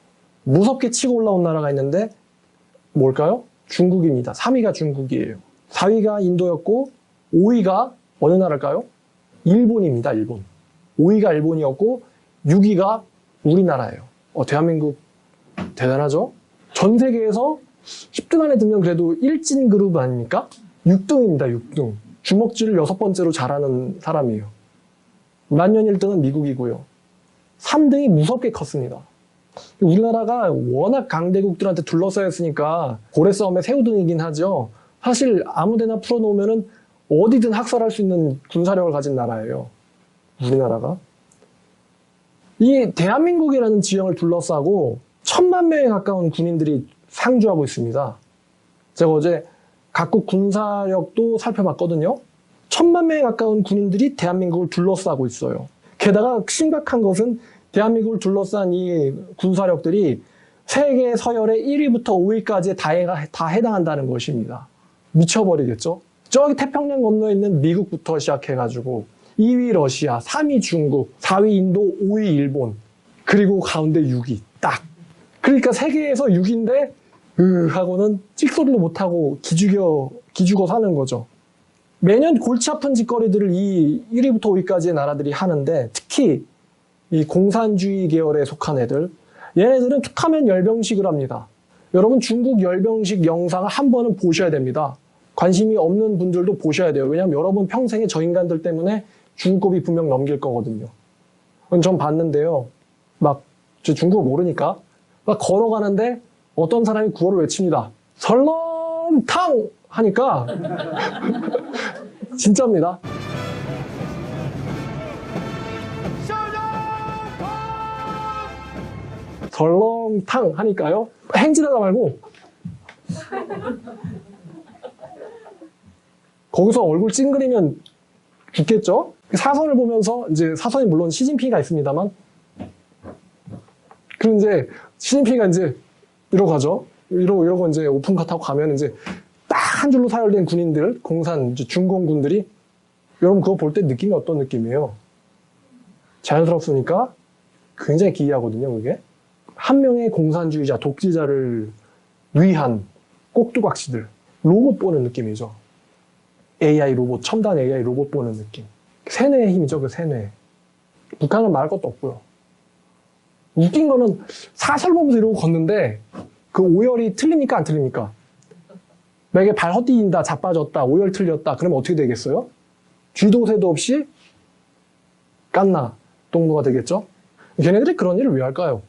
무섭게 치고 올라온 나라가 있는데 뭘까요? 중국입니다. 3위가 중국이에요. 4위가 인도였고 5위가 어느 나라일까요? 일본입니다. 일본. 5위가 일본이었고 6위가 우리나라예요. 대한민국 대단하죠? 전 세계에서 10등 안에 들면 그래도 일진 그룹 아닙니까? 6등입니다. 6등. 주먹질을 6번째로 잘하는 사람이에요. 만년 1등은 미국이고요. 3등이 무섭게 컸습니다. 우리나라가 워낙 강대국들한테 둘러싸여 있으니까 고래 싸움의 새우등이긴 하죠. 사실 아무데나 풀어놓으면 어디든 학살할 수 있는 군사력을 가진 나라예요. 우리나라가. 이 대한민국이라는 지형을 둘러싸고 1000만 명에 가까운 군인들이 상주하고 있습니다. 제가 어제 각국 군사력도 살펴봤거든요. 1000만 명에 가까운 군인들이 대한민국을 둘러싸고 있어요. 게다가 심각한 것은 대한민국을 둘러싼 이 군사력들이 세계 서열의 1위부터 5위까지에 다 해당한다는 것입니다. 미쳐버리겠죠? 저기 태평양 건너에 있는 미국부터 시작해가지고 2위 러시아, 3위 중국, 4위 인도, 5위 일본, 그리고 가운데 6위 딱. 그러니까 세계에서 6위인데 하고는 찍소리도 못하고 기죽어 사는 거죠. 매년 골치 아픈 짓거리들을 이 1위부터 5위까지의 나라들이 하는데 특히 이 공산주의 계열에 속한 애들, 얘네들은 툭하면 열병식을 합니다. 여러분 중국 열병식 영상을 한 번은 보셔야 됩니다. 관심이 없는 분들도 보셔야 돼요. 왜냐하면 여러분 평생에 저 인간들 때문에 죽을 고비 분명 넘길 거거든요. 전 봤는데요. 저 중국어 모르니까 막 걸어가는데 어떤 사람이 구호를 외칩니다. 설렁탕! 하니까 진짜입니다. 설렁탕 하니까요. 행진하다 말고 거기서 얼굴 찡그리면 죽겠죠? 사선을 보면서 이제 사선이 물론 시진핑이가 있습니다만 그럼 이제 시진핑이가 이제 이러고 가죠. 이러고 이제 오픈카 타고 가면 이제 딱 한 줄로 사열된 군인들, 중공군들이 여러분 그거 볼 때 느낌이 어떤 느낌이에요? 자연스럽습니까? 굉장히 기이하거든요, 그게. 한 명의 공산주의자, 독재자를 위한 꼭두각시들, 로봇 보는 느낌이죠. AI 로봇, 첨단 AI 로봇 보는 느낌. 세뇌의 힘이죠, 그 세뇌. 북한은 말할 것도 없고요. 웃긴 거는 사설 보면서 이러고 걷는데 그 오열이 틀립니까, 안 틀립니까? 만약에 발 헛디딘다, 자빠졌다, 오열 틀렸다, 그러면 어떻게 되겠어요? 쥐도 새도 없이 깐나, 동무가 되겠죠? 걔네들이 그런 일을 왜 할까요?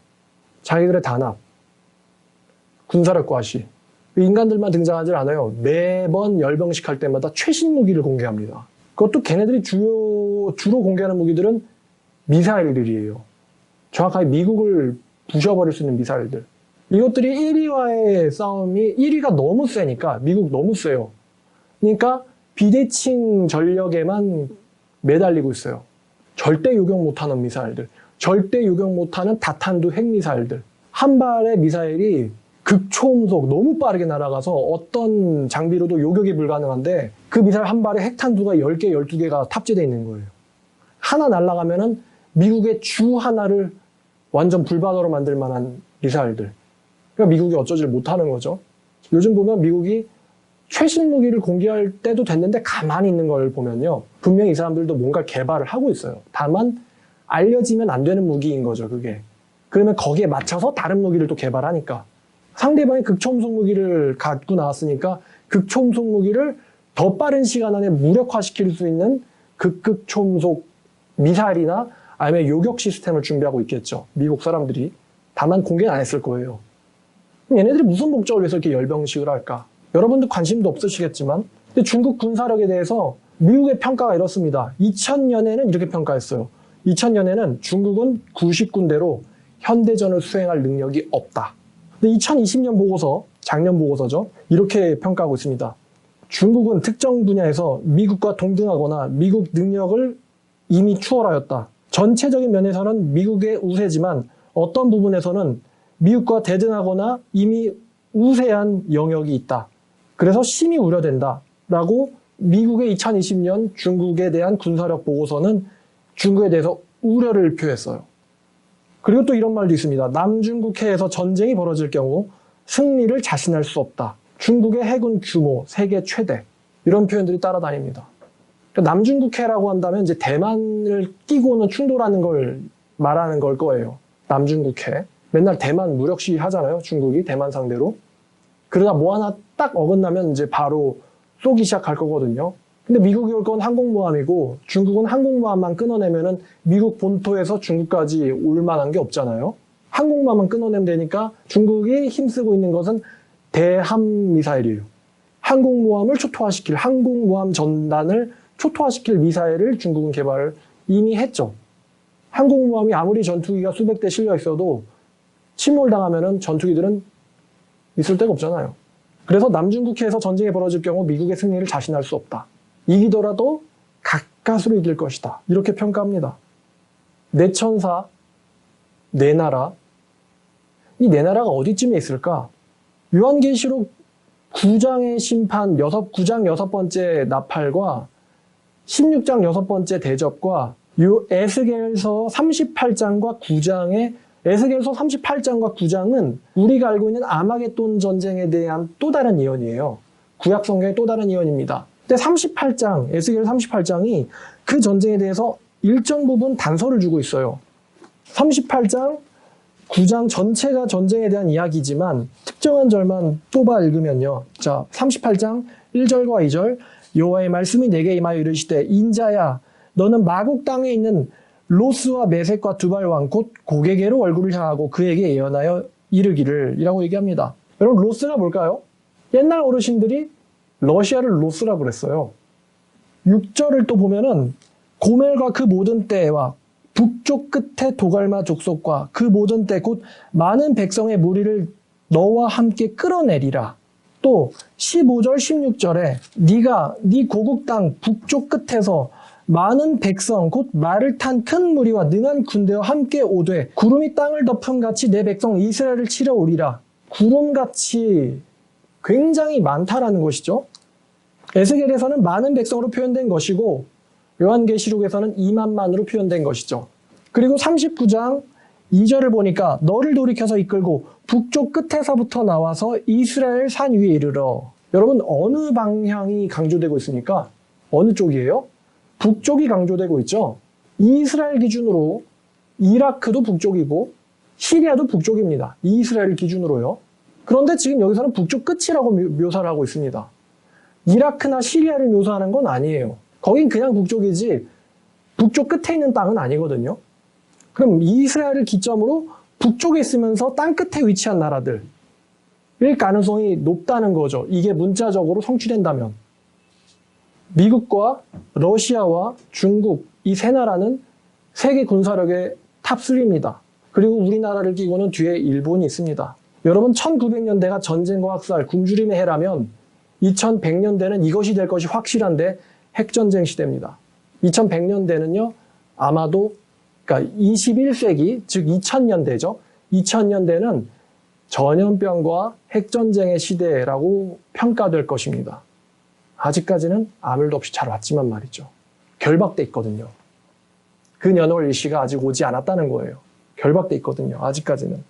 자기들의 단합, 군사력 과시. 인간들만 등장하지 않아요. 매번 열병식 할 때마다 최신 무기를 공개합니다. 그것도 걔네들이 주로 공개하는 무기들은 미사일들이에요. 정확하게 미국을 부셔버릴 수 있는 미사일들. 이것들이 1위와의 싸움이 1위가 너무 세니까, 미국 너무 세요. 그러니까 비대칭 전력에만 매달리고 있어요. 절대 요격 못하는 미사일들, 절대 요격 못하는 다탄두 핵미사일들. 한 발의 미사일이 극초음속 너무 빠르게 날아가서 어떤 장비로도 요격이 불가능한데 그 미사일 한 발에 핵탄두가 10개, 12개가 탑재되어 있는 거예요. 하나 날아가면은 미국의 주 하나를 완전 불바다로 만들 만한 미사일들. 그러니까 미국이 어쩌지를 못하는 거죠. 요즘 보면 미국이 최신 무기를 공개할 때도 됐는데 가만히 있는 걸 보면요. 분명히 이 사람들도 뭔가 개발을 하고 있어요. 다만 알려지면 안 되는 무기인 거죠, 그게. 그러면 거기에 맞춰서 다른 무기를 또 개발하니까. 상대방이 극초음속 무기를 갖고 나왔으니까 극초음속 무기를 더 빠른 시간 안에 무력화시킬 수 있는 극초음속 미사일이나 아니면 요격 시스템을 준비하고 있겠죠. 미국 사람들이. 다만 공개는 안 했을 거예요. 그럼 얘네들이 무슨 목적을 위해서 이렇게 열병식을 할까? 여러분들 관심도 없으시겠지만 근데 중국 군사력에 대해서 미국의 평가가 이렇습니다. 2000년에는 이렇게 평가했어요. 2000년에는 중국은 90군대로 현대전을 수행할 능력이 없다. 근데 2020년 보고서, 작년 보고서죠. 이렇게 평가하고 있습니다. 중국은 특정 분야에서 미국과 동등하거나 미국 능력을 이미 추월하였다. 전체적인 면에서는 미국의 우세지만 어떤 부분에서는 미국과 대등하거나 이미 우세한 영역이 있다. 그래서 심히 우려된다. 라고 미국의 2020년 중국에 대한 군사력 보고서는 중국에 대해서 우려를 표했어요. 그리고 또 이런 말도 있습니다. 남중국해에서 전쟁이 벌어질 경우 승리를 자신할 수 없다. 중국의 해군 규모 세계 최대. 이런 표현들이 따라다닙니다. 그러니까 남중국해라고 한다면 이제 대만을 끼고는 충돌하는 걸 말하는 걸 거예요. 남중국해. 맨날 대만 무력시 하잖아요. 중국이 대만 상대로. 그러다 뭐 하나 딱 어긋나면 이제 바로 쏘기 시작할 거거든요. 근데 미국이 올 건 항공모함이고 중국은 항공모함만 끊어내면은 미국 본토에서 중국까지 올 만한 게 없잖아요. 항공모함만 끊어내면 되니까 중국이 힘쓰고 있는 것은 대함 미사일이에요. 항공모함을 초토화시킬, 항공모함 전단을 초토화시킬 미사일을 중국은 개발을 이미 했죠. 항공모함이 아무리 전투기가 수백 대 실려 있어도 침몰당하면은 전투기들은 있을 데가 없잖아요. 그래서 남중국해에서 전쟁이 벌어질 경우 미국의 승리를 자신할 수 없다. 이기더라도 가까스로 이길 것이다. 이렇게 평가합니다. 내 천사, 내 나라. 이 내 나라가 어디쯤에 있을까? 요한계시록 9장의 심판, 9장 6번째 나팔과 16장 6번째 대접과 요 에스겔서 38장과 9장의 에스겔서 38장과 9장은 우리가 알고 있는 아마겟돈 전쟁에 대한 또 다른 예언이에요. 구약 성경의 또 다른 예언입니다. 근데 38장, 에스겔 38장이 그 전쟁에 대해서 일정 부분 단서를 주고 있어요. 38장, 9장 전체가 전쟁에 대한 이야기지만 특정한 절만 뽑아 읽으면요. 자, 38장 1절과 2절 여호와의 말씀이 내게 임하여 이르시되 인자야 너는 마국 땅에 있는 로스와 메섹과 두발왕 곧 고게게로 얼굴을 향하고 그에게 예언하여 이르기를 이라고 얘기합니다. 여러분 로스가 뭘까요? 옛날 어르신들이 러시아를 로스라고 그랬어요. 6절을 또 보면은 고멜과 그 모든 때와 북쪽 끝에 도갈마 족속과 그 모든 때 곧 많은 백성의 무리를 너와 함께 끌어내리라. 또 15절 16절에 네가 네 고국 땅 북쪽 끝에서 많은 백성 곧 말을 탄 큰 무리와 능한 군대와 함께 오되 구름이 땅을 덮음같이 내 백성 이스라엘을 치러 오리라. 구름같이 굉장히 많다라는 것이죠. 에스겔에서는 많은 백성으로 표현된 것이고 요한계시록에서는 2만만으로 표현된 것이죠. 그리고 39장 2절을 보니까 너를 돌이켜서 이끌고 북쪽 끝에서부터 나와서 이스라엘 산 위에 이르러. 여러분, 어느 방향이 강조되고 있습니까? 어느 쪽이에요? 북쪽이 강조되고 있죠. 이스라엘 기준으로 이라크도 북쪽이고 시리아도 북쪽입니다. 이스라엘 기준으로요. 그런데 지금 여기서는 북쪽 끝이라고 묘사를 하고 있습니다. 이라크나 시리아를 묘사하는 건 아니에요. 거긴 그냥 북쪽이지 북쪽 끝에 있는 땅은 아니거든요. 그럼 이스라엘을 기점으로 북쪽에 있으면서 땅 끝에 위치한 나라들일 가능성이 높다는 거죠. 이게 문자적으로 성취된다면. 미국과 러시아와 중국 이 세 나라는 세계 군사력의 탑3입니다. 그리고 우리나라를 끼고는 뒤에 일본이 있습니다. 여러분 1900년대가 전쟁과 학살, 굶주림의 해라면 2100년대는 이것이 될 것이 확실한데 핵전쟁 시대입니다. 2100년대는요. 아마도 그러니까 21세기 즉 2000년대죠. 2000년대는 전염병과 핵전쟁의 시대라고 평가될 것입니다. 아직까지는 아무 일도 없이 잘 왔지만 말이죠. 결박돼 있거든요. 그 년월 일시가 아직 오지 않았다는 거예요. 결박돼 있거든요. 아직까지는.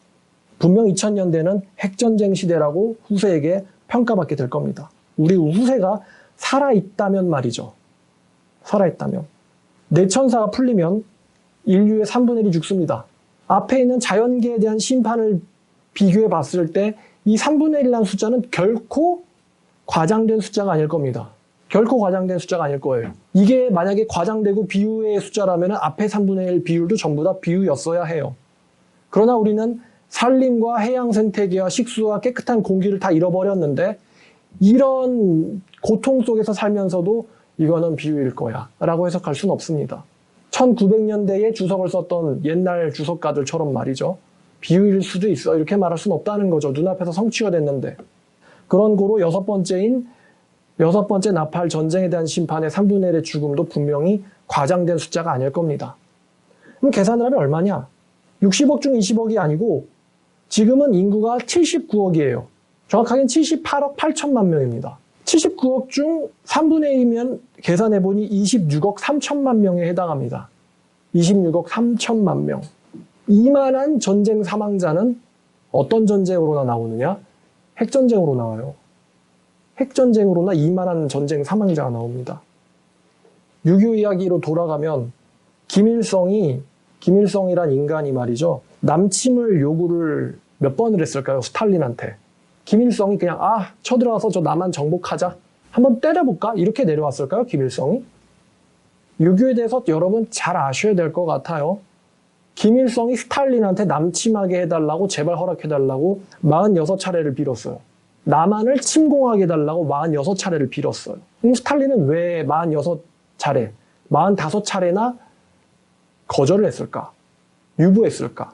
분명 2000년대는 핵전쟁 시대라고 후세에게 평가받게 될 겁니다. 우리 후세가 살아있다면 말이죠. 살아있다면. 내천사가 풀리면 인류의 3분의 1이 죽습니다. 앞에 있는 자연계에 대한 심판을 비교해 봤을 때 이 3분의 1이라는 숫자는 결코 과장된 숫자가 아닐 겁니다. 결코 과장된 숫자가 아닐 거예요. 이게 만약에 과장되고 비유의 숫자라면 앞에 3분의 1 비율도 전부 다 비유였어야 해요. 그러나 우리는 산림과 해양 생태계와 식수와 깨끗한 공기를 다 잃어버렸는데 이런 고통 속에서 살면서도 이거는 비유일 거야 라고 해석할 수는 없습니다. 1900년대에 주석을 썼던 옛날 주석가들처럼 말이죠. 비유일 수도 있어 이렇게 말할 수는 없다는 거죠. 눈앞에서 성취가 됐는데. 그런 고로 여섯 번째 나팔 전쟁에 대한 심판의 3분의 1의 죽음도 분명히 과장된 숫자가 아닐 겁니다. 그럼 계산을 하면 얼마냐? 60억 중 20억이 아니고 지금은 인구가 79억이에요. 정확하게는 78억 8천만 명입니다. 79억 중 3분의 1이면 계산해보니 26억 3천만 명에 해당합니다. 26억 3천만 명. 이만한 전쟁 사망자는 어떤 전쟁으로나 나오느냐? 핵전쟁으로 나와요. 핵전쟁으로나 이만한 전쟁 사망자가 나옵니다. 6.25 이야기로 돌아가면 김일성이란 인간이 말이죠. 남침을 요구를 몇 번을 했을까요? 스탈린한테. 김일성이 그냥 쳐들어와서 저 남한 정복하자. 한번 때려볼까? 이렇게 내려왔을까요? 김일성이? 6.25에 대해서 여러분 잘 아셔야 될 것 같아요. 김일성이 스탈린한테 남침하게 해달라고 제발 허락해달라고 46차례를 빌었어요. 남한을 침공하게 해달라고 46차례를 빌었어요. 그럼 스탈린은 왜 46차례, 45차례나 거절을 했을까? 유보했을까?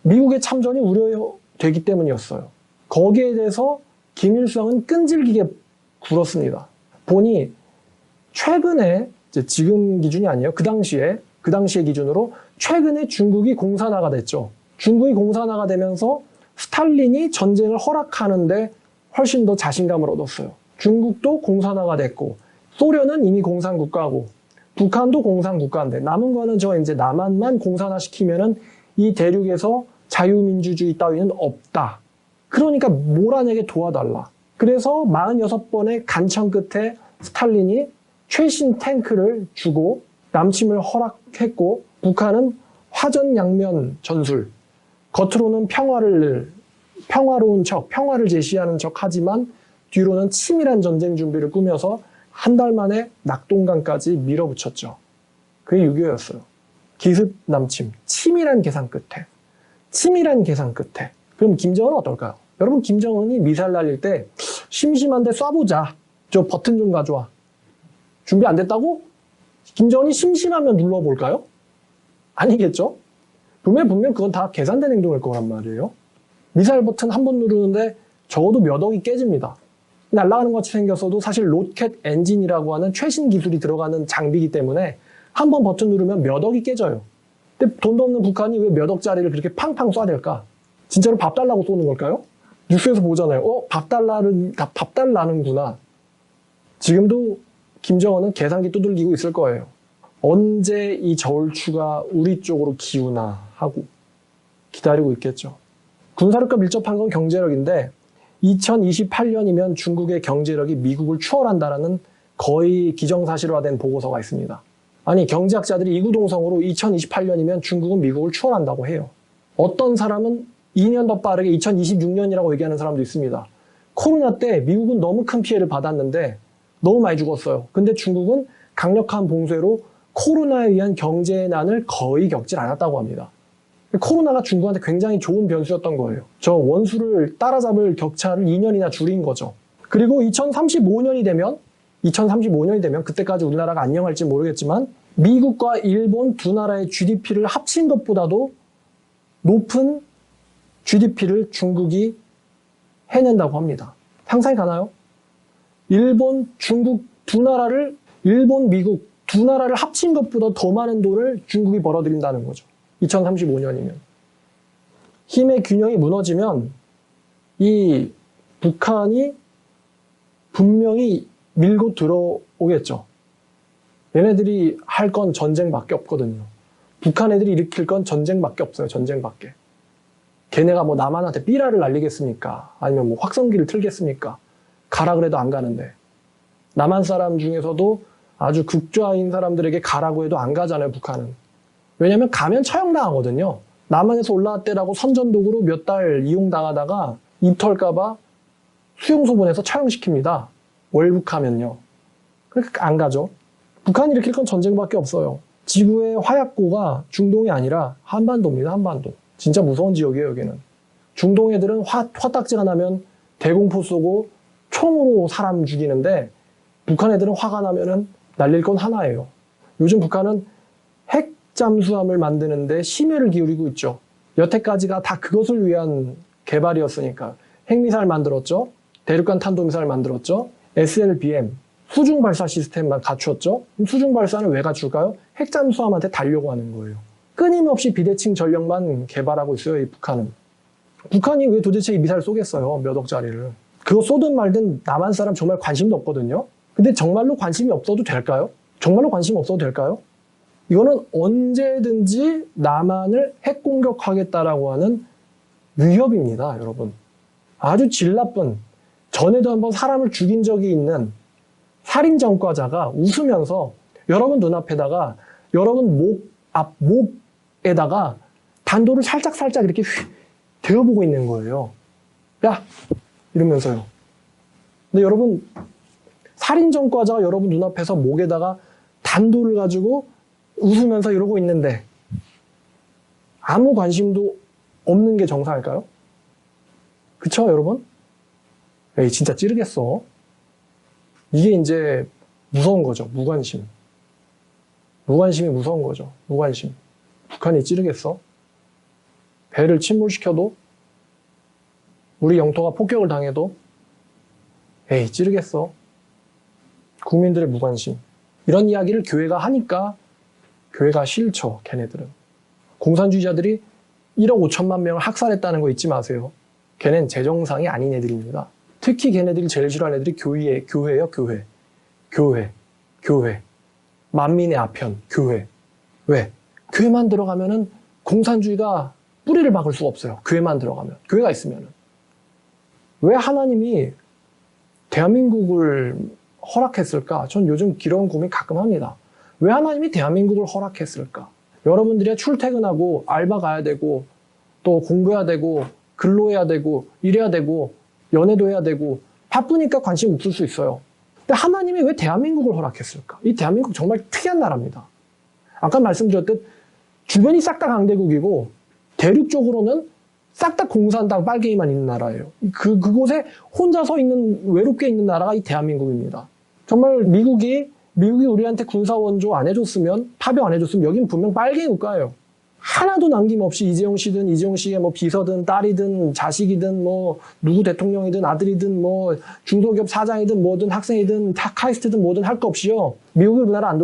미국의 참전이 우려되기 때문이었어요. 거기에 대해서 김일성은 끈질기게 굴었습니다. 보니 최근에, 지금 기준이 아니에요. 그 당시의 기준으로 최근에 중국이 공산화가 됐죠. 중국이 공산화가 되면서 스탈린이 전쟁을 허락하는데 훨씬 더 자신감을 얻었어요. 중국도 공산화가 됐고 소련은 이미 공산국가고 북한도 공산국가인데 남은 거는 이제 남한만 공산화시키면은 이 대륙에서 자유민주주의 따위는 없다. 그러니까 몰아내게 도와달라. 그래서 46번의 간청 끝에 스탈린이 최신 탱크를 주고 남침을 허락했고 북한은 화전양면 전술, 겉으로는 평화로운 척, 평화를 제시하는 척 하지만 뒤로는 치밀한 전쟁 준비를 꾸며서 한 달 만에 낙동강까지 밀어붙였죠. 그게 6.25였어요. 기습 남침, 치밀한 계산 끝에. 그럼 김정은은 어떨까요? 여러분 김정은이 미사일 날릴 때 심심한데 쏴보자. 저 버튼 좀 가져와. 준비 안 됐다고? 김정은이 심심하면 눌러볼까요? 아니겠죠? 분명 그건 다 계산된 행동일 거란 말이에요. 미사일 버튼 한 번 누르는데 적어도 몇 억이 깨집니다. 날아가는 것 같이 생겼어도 사실 로켓 엔진이라고 하는 최신 기술이 들어가는 장비이기 때문에 한 번 버튼 누르면 몇 억이 깨져요. 근데 돈도 없는 북한이 왜 몇 억짜리를 그렇게 팡팡 쏴댈까? 진짜로 밥 달라고 쏘는 걸까요? 뉴스에서 보잖아요. 밥 달라는구나. 지금도 김정은은 계산기 두들기고 있을 거예요. 언제 이 저울추가 우리 쪽으로 기우나 하고 기다리고 있겠죠. 군사력과 밀접한 건 경제력인데 2028년이면 중국의 경제력이 미국을 추월한다라는 거의 기정사실화된 보고서가 있습니다. 아니, 경제학자들이 이구동성으로 2028년이면 중국은 미국을 추월한다고 해요. 어떤 사람은 2년 더 빠르게 2026년이라고 얘기하는 사람도 있습니다. 코로나 때 미국은 너무 큰 피해를 받았는데 너무 많이 죽었어요. 근데 중국은 강력한 봉쇄로 코로나에 의한 경제난을 거의 겪질 않았다고 합니다. 코로나가 중국한테 굉장히 좋은 변수였던 거예요. 저 원수를 따라잡을 격차를 2년이나 줄인 거죠. 그리고 2035년이 되면 그때까지 우리나라가 안녕할지 모르겠지만 미국과 일본 두 나라의 GDP를 합친 것보다도 높은 GDP를 중국이 해낸다고 합니다. 상상이 가나요? 일본, 중국 두 나라를, 일본, 미국 두 나라를 합친 것보다 더 많은 돈을 중국이 벌어들인다는 거죠. 2035년이면. 힘의 균형이 무너지면 이 북한이 분명히 밀고 들어오겠죠. 얘네들이 할 건 전쟁밖에 없거든요. 북한 애들이 일으킬 건 전쟁밖에 없어요. 전쟁밖에. 걔네가 뭐 남한한테 삐라를 날리겠습니까? 아니면 뭐 확성기를 틀겠습니까? 가라 그래도 안 가는데. 남한 사람 중에서도 아주 극좌인 사람들에게 가라고 해도 안 가잖아요, 북한은. 왜냐면 가면 처형당하거든요. 남한에서 올라왔대라고 선전도구로 몇 달 이용당하다가 입 털까봐 수용소 보내서 처형시킵니다. 월북하면요. 그러니까 안 가죠. 북한이 일으킬 건 전쟁밖에 없어요. 지구의 화약고가 중동이 아니라 한반도입니다. 한반도. 진짜 무서운 지역이에요, 여기는. 중동 애들은 화딱지가 나면 대공포 쏘고 총으로 사람 죽이는데 북한 애들은 화가 나면은 날릴 건 하나예요. 요즘 북한은 핵 잠수함을 만드는데 심혈을 기울이고 있죠. 여태까지가 다 그것을 위한 개발이었으니까. 핵미사일 만들었죠. 대륙간 탄도미사일 만들었죠. SLBM, 수중 발사 시스템만 갖추었죠. 그럼 수중 발사는 왜 갖출까요? 핵 잠수함한테 달려고 하는 거예요. 끊임없이 비대칭 전력만 개발하고 있어요, 이 북한은. 북한이 왜 도대체 이 미사일 쏘겠어요, 몇 억짜리를. 그거 쏘든 말든 남한 사람 정말 관심도 없거든요. 근데 정말로 관심이 없어도 될까요? 정말로 관심 없어도 될까요? 이거는 언제든지 남한을 핵 공격하겠다라고 하는 위협입니다, 여러분. 아주 질 나쁜, 전에도 한번 사람을 죽인 적이 있는 살인 전과자가 웃으면서 여러분 눈앞에다가 여러분 목에다가 단도를 살짝 이렇게 대어보고 있는 거예요. 야! 이러면서요. 근데 여러분, 살인 전과자가 여러분 눈앞에서 목에다가 단도를 가지고 웃으면서 이러고 있는데 아무 관심도 없는 게 정상일까요? 그쵸, 여러분? 에이, 진짜 찌르겠어. 이게 이제 무서운 거죠. 무관심. 무관심이 무서운 거죠. 무관심. 북한이 찌르겠어? 배를 침몰시켜도? 우리 영토가 폭격을 당해도? 에이, 찌르겠어? 국민들의 무관심. 이런 이야기를 교회가 하니까 교회가 싫죠, 걔네들은. 공산주의자들이 1억 5천만 명을 학살했다는 거 잊지 마세요. 걔넨 제정상이 아닌 애들입니다. 특히 걔네들이 제일 싫어하는 애들이 교회예요, 교회. 만민의 아편, 교회. 왜? 교회만 들어가면은 공산주의가 뿌리를 박을 수가 없어요. 교회만 들어가면. 교회가 있으면은. 왜 하나님이 대한민국을 허락했을까? 전 요즘 길어온 고민 가끔 합니다. 왜 하나님이 대한민국을 허락했을까? 여러분들이 출퇴근하고 알바 가야 되고 또 공부해야 되고 근로해야 되고 일해야 되고 연애도 해야 되고 바쁘니까 관심 없을 수 있어요. 근데 하나님이 왜 대한민국을 허락했을까? 이 대한민국 정말 특이한 나라입니다. 아까 말씀드렸듯 주변이 싹 다 강대국이고 대륙 쪽으로는 싹 다 공산당 빨갱이만 있는 나라예요. 그곳에 혼자 서 있는, 외롭게 있는 나라가 이 대한민국입니다. 정말 미국이 우리한테 군사 원조 안 해줬으면, 파병 안 해줬으면 여긴 분명 빨갱이 국가예요. 하나도 남김없이 이재용 씨든 이재용 씨의 뭐 비서든 딸이든 자식이든 뭐 누구 대통령이든 아들이든 뭐 중소기업 사장이든 뭐든 학생이든 카이스트든 뭐든 할 거 없이요. 미국이 우리나라 안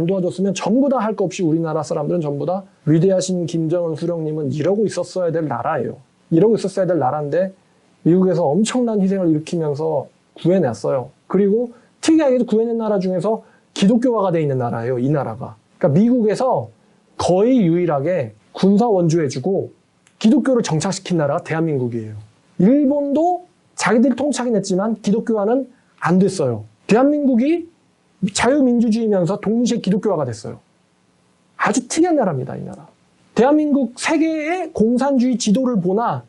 도와줬으면 전부 다 할 거 없이 우리나라 사람들은 전부 다 위대하신 김정은 수령님은 이러고 있었어야 될 나라예요. 이러고 있었어야 될 나라인데 미국에서 엄청난 희생을 일으키면서 구해냈어요. 그리고 특이하게도 구해낸 나라 중에서 기독교화가 돼 있는 나라예요. 이 나라가. 그러니까 미국에서 거의 유일하게 군사 원조해주고 기독교를 정착시킨 나라가 대한민국이에요. 일본도 자기들이 통치하긴 했지만 기독교화는 안 됐어요. 대한민국이 자유민주주의면서 동시에 기독교화가 됐어요. 아주 특이한 나라입니다, 이 나라. 대한민국 세계의 공산주의 지도를 보나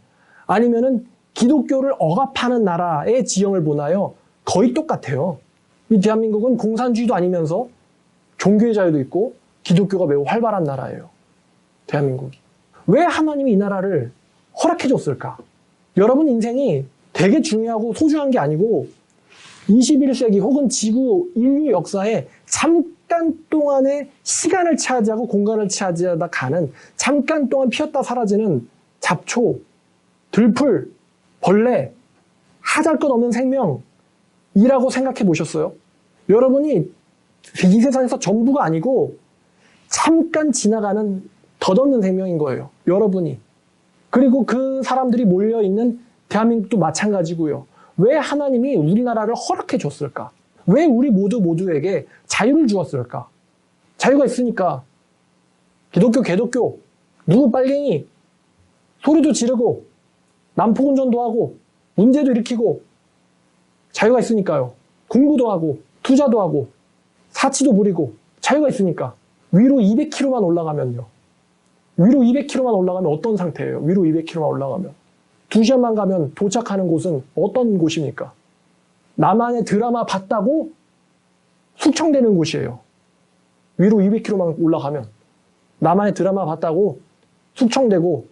아니면은 기독교를 억압하는 나라의 지형을 보나요? 거의 똑같아요. 이 대한민국은 공산주의도 아니면서 종교의 자유도 있고 기독교가 매우 활발한 나라예요. 대한민국이. 왜 하나님이 이 나라를 허락해 줬을까? 여러분 인생이 되게 중요하고 소중한 게 아니고 21세기 혹은 지구 인류 역사에 잠깐 동안의 시간을 차지하고 공간을 차지하다 가는 잠깐 동안 피었다 사라지는 잡초, 들풀, 벌레, 하잘것없는 생명이라고 생각해 보셨어요? 여러분이 이 세상에서 전부가 아니고 잠깐 지나가는 덧없는 생명인 거예요. 여러분이. 그리고 그 사람들이 몰려있는 대한민국도 마찬가지고요. 왜 하나님이 우리나라를 허락해 줬을까? 왜 우리 모두에게 자유를 주었을까? 자유가 있으니까 기독교, 개독교, 누구 빨갱이, 소리도 지르고 난폭운전도 하고 문제도 일으키고 자유가 있으니까요. 공부도 하고 투자도 하고 사치도 부리고 자유가 있으니까 위로 200km만 올라가면요. 위로 200km만 올라가면 어떤 상태예요? 위로 200km만 올라가면 2시간만 가면 도착하는 곳은 어떤 곳입니까? 나만의 드라마 봤다고 숙청되는 곳이에요. 위로 200km만 올라가면 나만의 드라마 봤다고 숙청되고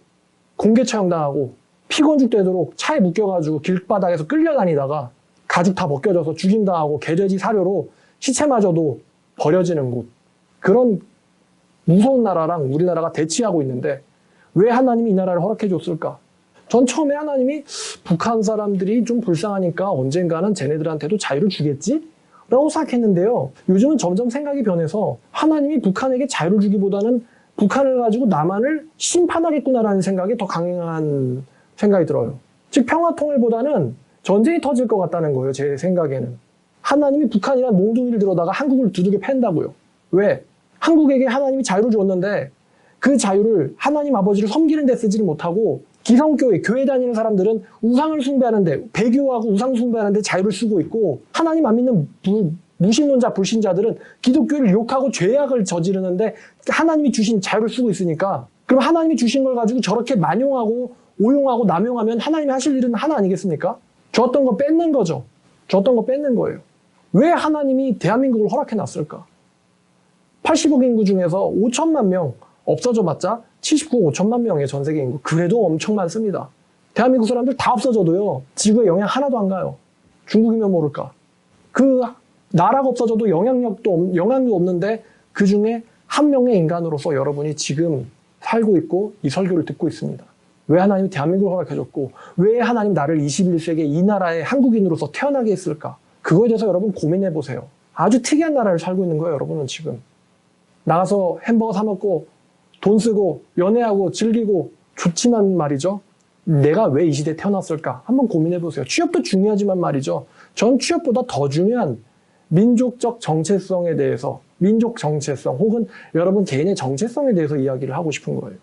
공개 처형당하고 피건죽 되도록 차에 묶여가지고 길바닥에서 끌려다니다가 가죽 다 벗겨져서 죽임당하고 개돼지 사료로 시체마저도 버려지는 곳. 그런 무서운 나라랑 우리나라가 대치하고 있는데 왜 하나님이 이 나라를 허락해 줬을까? 전 처음에 하나님이 북한 사람들이 좀 불쌍하니까 언젠가는 쟤네들한테도 자유를 주겠지? 라고 생각했는데요. 요즘은 점점 생각이 변해서 하나님이 북한에게 자유를 주기보다는 북한을 가지고 남한을 심판하겠구나라는 생각이 더 강한 생각이 들어요. 즉 평화통일보다는 전쟁이 터질 것 같다는 거예요. 제 생각에는. 하나님이 북한이란 몽둥이를 들어다가 한국을 두들겨 팬다고요. 왜? 한국에게 하나님이 자유를 줬는데 그 자유를 하나님 아버지를 섬기는 데 쓰지를 못하고 기성교회, 교회 다니는 사람들은 우상을 숭배하는데 배교하고 우상 숭배하는데 자유를 쓰고 있고 하나님 안 믿는 무신론자, 불신자들은 기독교를 욕하고 죄악을 저지르는데 하나님이 주신 자유를 쓰고 있으니까 그럼 하나님이 주신 걸 가지고 저렇게 만용하고 오용하고 남용하면 하나님이 하실 일은 하나 아니겠습니까? 줬던 거 뺏는 거죠. 줬던 거 뺏는 거예요. 왜 하나님이 대한민국을 허락해 놨을까? 80억 인구 중에서 5천만 명 없어져봤자 79억 5천만 명의 전 세계 인구. 그래도 엄청 많습니다. 대한민국 사람들 다 없어져도요. 지구에 영향 하나도 안 가요. 중국이면 모를까. 그 나라가 없어져도 영향도 없는데 그 중에 한 명의 인간으로서 여러분이 지금 살고 있고 이 설교를 듣고 있습니다. 왜 하나님이 대한민국을 허락해줬고 왜 하나님 나를 21세기에 이 나라의 한국인으로서 태어나게 했을까? 그거에 대해서 여러분 고민해 보세요. 아주 특이한 나라를 살고 있는 거예요. 여러분은 지금. 나가서 햄버거 사 먹고 돈 쓰고 연애하고 즐기고 좋지만 말이죠. 내가 왜 이 시대에 태어났을까? 한번 고민해 보세요. 취업도 중요하지만 말이죠. 전 취업보다 더 중요한 민족적 정체성에 대해서 민족 정체성 혹은 여러분 개인의 정체성에 대해서 이야기를 하고 싶은 거예요.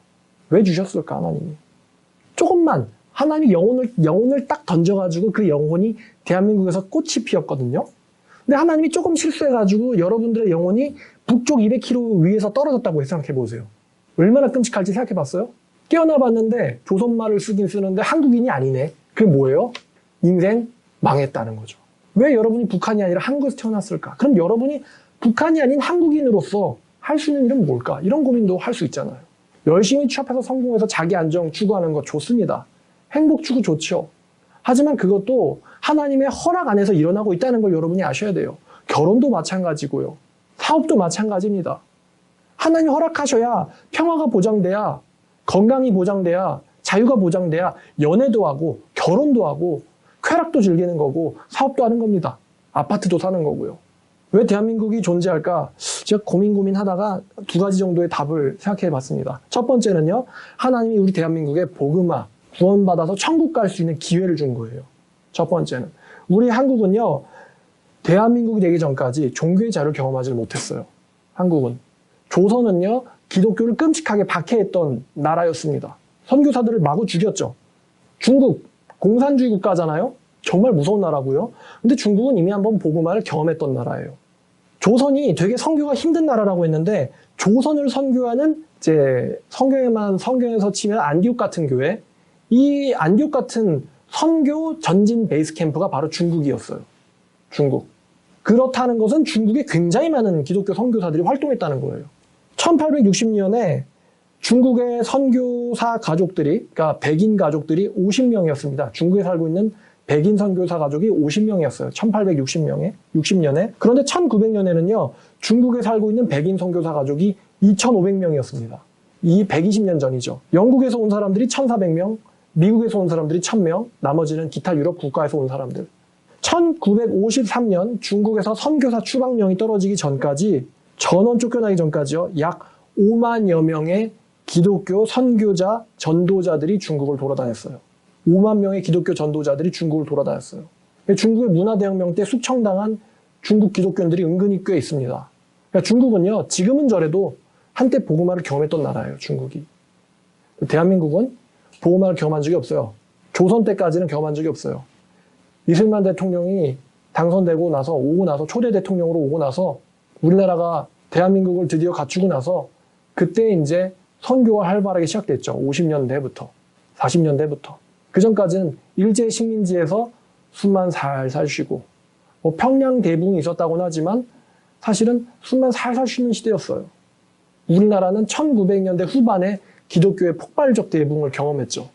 왜 주셨을까 하나님이? 조금만 하나님이 영혼을 딱 던져가지고 그 영혼이 대한민국에서 꽃이 피었거든요. 근데 하나님이 조금 실수해가지고 여러분들의 영혼이 북쪽 200km 위에서 떨어졌다고 생각해 보세요. 얼마나 끔찍할지 생각해 봤어요? 깨어나 봤는데 조선말을 쓰긴 쓰는데 한국인이 아니네. 그게 뭐예요? 인생 망했다는 거죠. 왜 여러분이 북한이 아니라 한국에서 태어났을까? 그럼 여러분이 북한이 아닌 한국인으로서 할 수 있는 일은 뭘까? 이런 고민도 할 수 있잖아요. 열심히 취업해서 성공해서 자기 안정 추구하는 거 좋습니다. 행복 추구 좋죠. 하지만 그것도 하나님의 허락 안에서 일어나고 있다는 걸 여러분이 아셔야 돼요. 결혼도 마찬가지고요. 사업도 마찬가지입니다. 하나님 허락하셔야 평화가 보장돼야 건강이 보장돼야 자유가 보장돼야 연애도 하고 결혼도 하고 쾌락도 즐기는 거고 사업도 하는 겁니다. 아파트도 사는 거고요. 왜 대한민국이 존재할까? 제가 고민하다가 두 가지 정도의 답을 생각해 봤습니다. 첫 번째는요. 하나님이 우리 대한민국에 복음화, 구원받아서 천국 갈 수 있는 기회를 준 거예요. 첫 번째는. 우리 한국은요. 대한민국이 되기 전까지 종교의 자유를 경험하지 못했어요. 한국은. 조선은요. 기독교를 끔찍하게 박해했던 나라였습니다. 선교사들을 마구 죽였죠. 중국, 공산주의 국가잖아요. 정말 무서운 나라고요. 근데 중국은 이미 한번 복음화를 경험했던 나라예요. 조선이 되게 선교가 힘든 나라라고 했는데 조선을 선교하는 이제 성경에서 치면 안디옥 같은 교회, 이 안디옥 같은 선교 전진 베이스 캠프가 바로 중국이었어요. 중국. 그렇다는 것은 중국에 굉장히 많은 기독교 선교사들이 활동했다는 거예요. 1860년에 중국의 선교사 가족들이, 그러니까 백인 가족들이 50명이었습니다. 중국에 살고 있는 백인 선교사 가족이 50명이었어요. 60년에. 그런데 1900년에는요, 중국에 살고 있는 백인 선교사 가족이 2500명이었습니다. 이 120년 전이죠. 영국에서 온 사람들이 1400명, 미국에서 온 사람들이 1000명, 나머지는 기타 유럽 국가에서 온 사람들. 1953년 중국에서 선교사 추방령이 떨어지기 전까지, 전원 쫓겨나기 전까지요, 약 5만여 명의 기독교 선교자, 전도자들이 중국을 돌아다녔어요. 5만 명의 기독교 전도자들이 중국을 돌아다녔어요. 중국의 문화대혁명 때 숙청당한 중국 기독교인들이 은근히 꽤 있습니다. 그러니까 중국은요, 지금은 저래도 한때 복음화를 경험했던 나라예요, 중국이. 대한민국은 복음화를 경험한 적이 없어요. 조선 때까지는 경험한 적이 없어요. 이승만 대통령이 당선되고 나서, 초대 대통령으로 오고 나서, 우리나라가 대한민국을 드디어 갖추고 나서, 그때 이제 선교가 활발하게 시작됐죠. 50년대부터, 40년대부터. 그 전까지는 일제 식민지에서 숨만 살살 쉬고, 뭐 평양 대붕이 있었다고는 하지만 사실은 숨만 살살 쉬는 시대였어요. 우리나라는 1900년대 후반에 기독교의 폭발적 대붕을 경험했죠.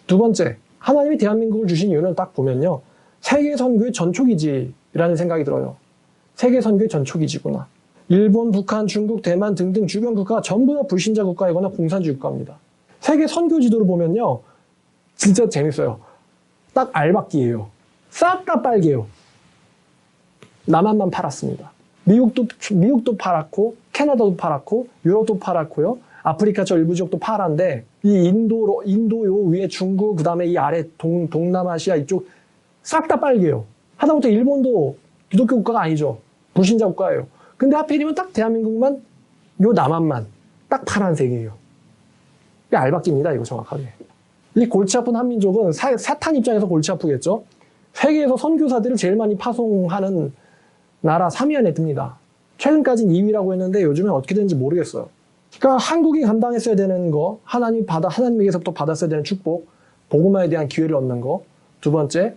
두 번째, 하나님이 대한민국을 주신 이유는 딱 보면요, 세계 선교의 전초기지라는 생각이 들어요. 세계 선교의 전초기지구나. 일본, 북한, 중국, 대만 등등 주변 국가가 전부 다 불신자 국가이거나 공산주의 국가입니다. 세계 선교 지도를 보면요, 진짜 재밌어요. 딱 알박기예요. 싹 다 빨개요. 남한만 팔았습니다. 미국도 팔았고, 캐나다도 팔았고, 유럽도 팔았고요. 아프리카 저 일부 지역도 파란데, 이 인도 요 위에 중국, 그 다음에 이 아래 동남아시아 이쪽 싹 다 빨개요. 하다못해 일본도 기독교 국가가 아니죠. 불신자 국가예요. 근데 하필이면 딱 대한민국만, 요 남한만 딱 파란색이에요. 이게 알박기입니다, 이거 정확하게. 이 골치 아픈 한민족은 사탄 입장에서 골치 아프겠죠. 세계에서 선교사들을 제일 많이 파송하는 나라 3위 안에 듭니다. 최근까지는 2위라고 했는데 요즘엔 어떻게 되는지 모르겠어요. 그러니까 한국이 감당했어야 되는 거, 하나님에게서부터 받았어야 되는 축복, 복음화에 대한 기회를 얻는 거. 두 번째,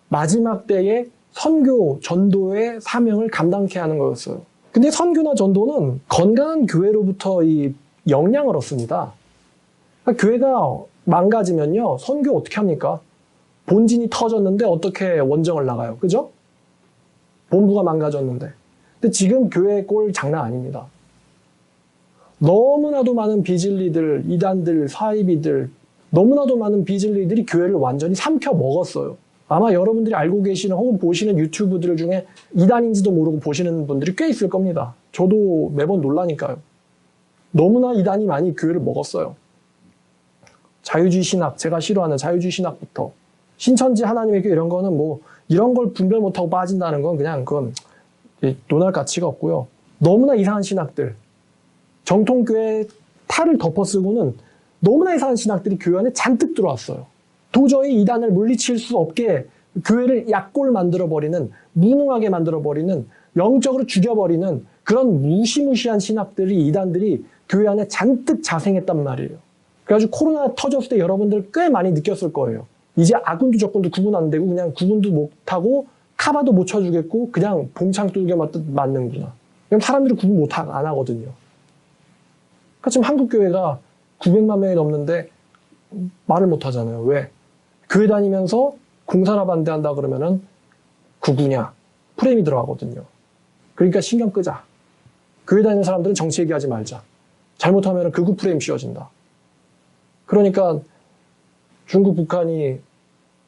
마지막 때에 선교, 전도의 사명을 감당케 하는 거였어요. 근데 선교나 전도는 건강한 교회로부터 이 영향을 얻습니다. 그러니까 교회가 망가지면요, 선교 어떻게 합니까? 본진이 터졌는데 어떻게 원정을 나가요? 그죠? 본부가 망가졌는데. 근데 지금 교회 꼴 장난 아닙니다. 너무나도 많은 비진리들, 이단들, 사이비들, 너무나도 많은 비진리들이 교회를 완전히 삼켜 먹었어요. 아마 여러분들이 알고 계시는 혹은 보시는 유튜브들 중에 이단인지도 모르고 보시는 분들이 꽤 있을 겁니다. 저도 매번 놀라니까요. 너무나 이단이 많이 교회를 먹었어요. 자유주의 신학, 제가 싫어하는 자유주의 신학부터 신천지 하나님의 교회 이런 거는 뭐 이런 걸 분별 못하고 빠진다는 건 그냥 그건 논할 가치가 없고요. 너무나 이상한 신학들, 정통교회 탈을 덮어쓰고는 너무나 이상한 신학들이 교회 안에 잔뜩 들어왔어요. 도저히 이단을 물리칠 수 없게 교회를 약골 만들어버리는, 무능하게 만들어버리는, 영적으로 죽여버리는 그런 무시무시한 신학들이, 이단들이 교회 안에 잔뜩 자생했단 말이에요. 그래가지고 코로나 터졌을 때 여러분들 꽤 많이 느꼈을 거예요. 이제 아군도 적군도 구분 안 되고 그냥 구분도 못하고 카바도 못 쳐주겠고 그냥 봉창 뚫겨 맞는구나. 그럼 사람들이 구분 안 하거든요. 그러니까 지금 한국교회가 900만 명이 넘는데 말을 못 하잖아요. 왜? 교회 다니면서 공산화 반대한다 그러면은 구구냐 프레임이 들어가거든요. 그러니까 신경 끄자. 교회 다니는 사람들은 정치 얘기하지 말자. 잘못하면 극우 프레임 씌워진다. 그러니까 중국, 북한이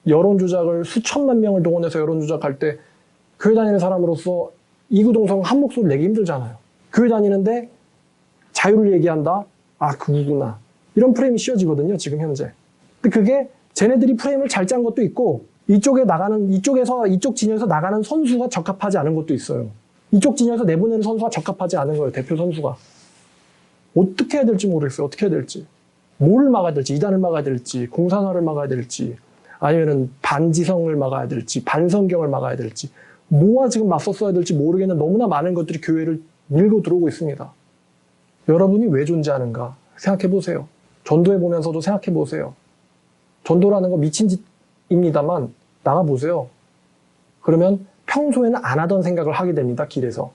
여론 조작을 수천만 명을 동원해서 여론 조작할 때 교회 다니는 사람으로서 이구동성 한 목소리 내기 힘들잖아요. 교회 다니는데 자유를 얘기한다? 아, 그구나. 이런 프레임이 씌워지거든요, 지금 현재. 근데 그게 쟤네들이 프레임을 잘 짠 것도 있고, 이쪽 진영에서 나가는 선수가 적합하지 않은 것도 있어요. 이쪽 진영에서 내보내는 선수가 적합하지 않은 거예요, 대표 선수가. 어떻게 해야 될지 모르겠어요, 어떻게 해야 될지. 뭐를 막아야 될지, 이단을 막아야 될지, 공산화를 막아야 될지, 아니면은 반지성을 막아야 될지, 반성경을 막아야 될지, 뭐와 지금 맞서 써야 될지 모르겠는 너무나 많은 것들이 교회를 밀고 들어오고 있습니다. 여러분이 왜 존재하는가 생각해 보세요. 전도해 보면서도 생각해 보세요. 전도라는 거 미친 짓입니다만 나가 보세요. 그러면 평소에는 안 하던 생각을 하게 됩니다. 길에서.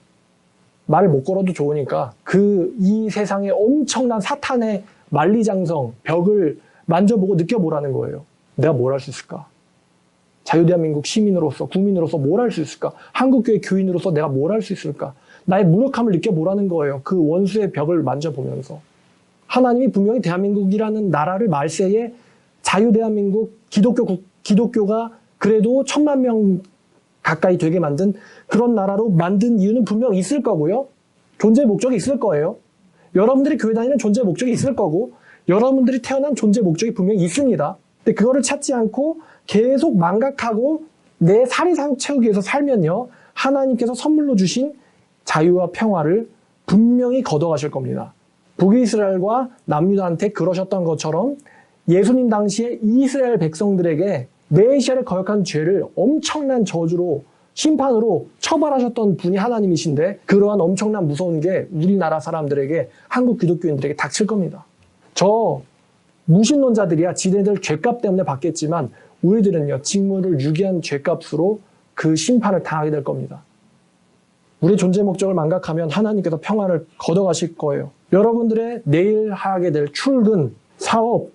말을 못 걸어도 좋으니까 이 세상에 엄청난 사탄의 만리장성, 벽을 만져보고 느껴보라는 거예요. 내가 뭘 할 수 있을까? 자유대한민국 시민으로서, 국민으로서 뭘 할 수 있을까? 한국교회 교인으로서 내가 뭘 할 수 있을까? 나의 무력함을 느껴보라는 거예요. 그 원수의 벽을 만져보면서. 하나님이 분명히 대한민국이라는 나라를 말세에 자유대한민국 기독교가 그래도 1000만 명 가까이 되게 만든 그런 나라로 만든 이유는 분명 있을 거고요. 존재 목적이 있을 거예요. 여러분들이 교회 다니는 존재 목적이 있을 거고 여러분들이 태어난 존재 목적이 분명히 있습니다. 근데 그거를 찾지 않고 계속 망각하고 내 사리사욕 채우기 위해서 살면요. 하나님께서 선물로 주신 자유와 평화를 분명히 걷어가실 겁니다. 북이스라엘과 남유다한테 그러셨던 것처럼 예수님 당시에 이스라엘 백성들에게 메시아를 거역한 죄를 엄청난 저주로 심판으로 처벌하셨던 분이 하나님이신데 그러한 엄청난 무서운 게 우리나라 사람들에게 한국 기독교인들에게 닥칠 겁니다. 저 무신론자들이야 지네들 죄값 때문에 받겠지만 우리들은요 직무를 유기한 죄값으로 그 심판을 당하게 될 겁니다. 우리 존재 목적을 망각하면 하나님께서 평화를 걷어가실 거예요. 여러분들의 내일 하게 될 출근, 사업,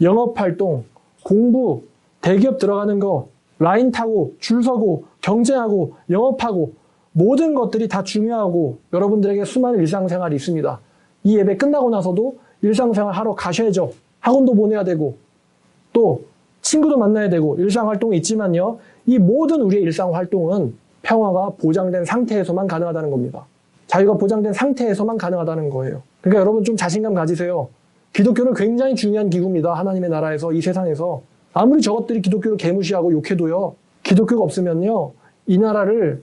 영업활동, 공부, 대기업 들어가는 거, 라인 타고, 줄 서고, 경쟁하고, 영업하고 모든 것들이 다 중요하고 여러분들에게 수많은 일상생활이 있습니다. 이 예배 끝나고 나서도 일상생활 하러 가셔야죠. 학원도 보내야 되고 또 친구도 만나야 되고 일상활동이 있지만요. 이 모든 우리의 일상활동은 평화가 보장된 상태에서만 가능하다는 겁니다. 자유가 보장된 상태에서만 가능하다는 거예요. 그러니까 여러분 좀 자신감 가지세요. 기독교는 굉장히 중요한 기구입니다. 하나님의 나라에서, 이 세상에서. 아무리 저것들이 기독교를 개무시하고 욕해도요. 기독교가 없으면요. 이 나라를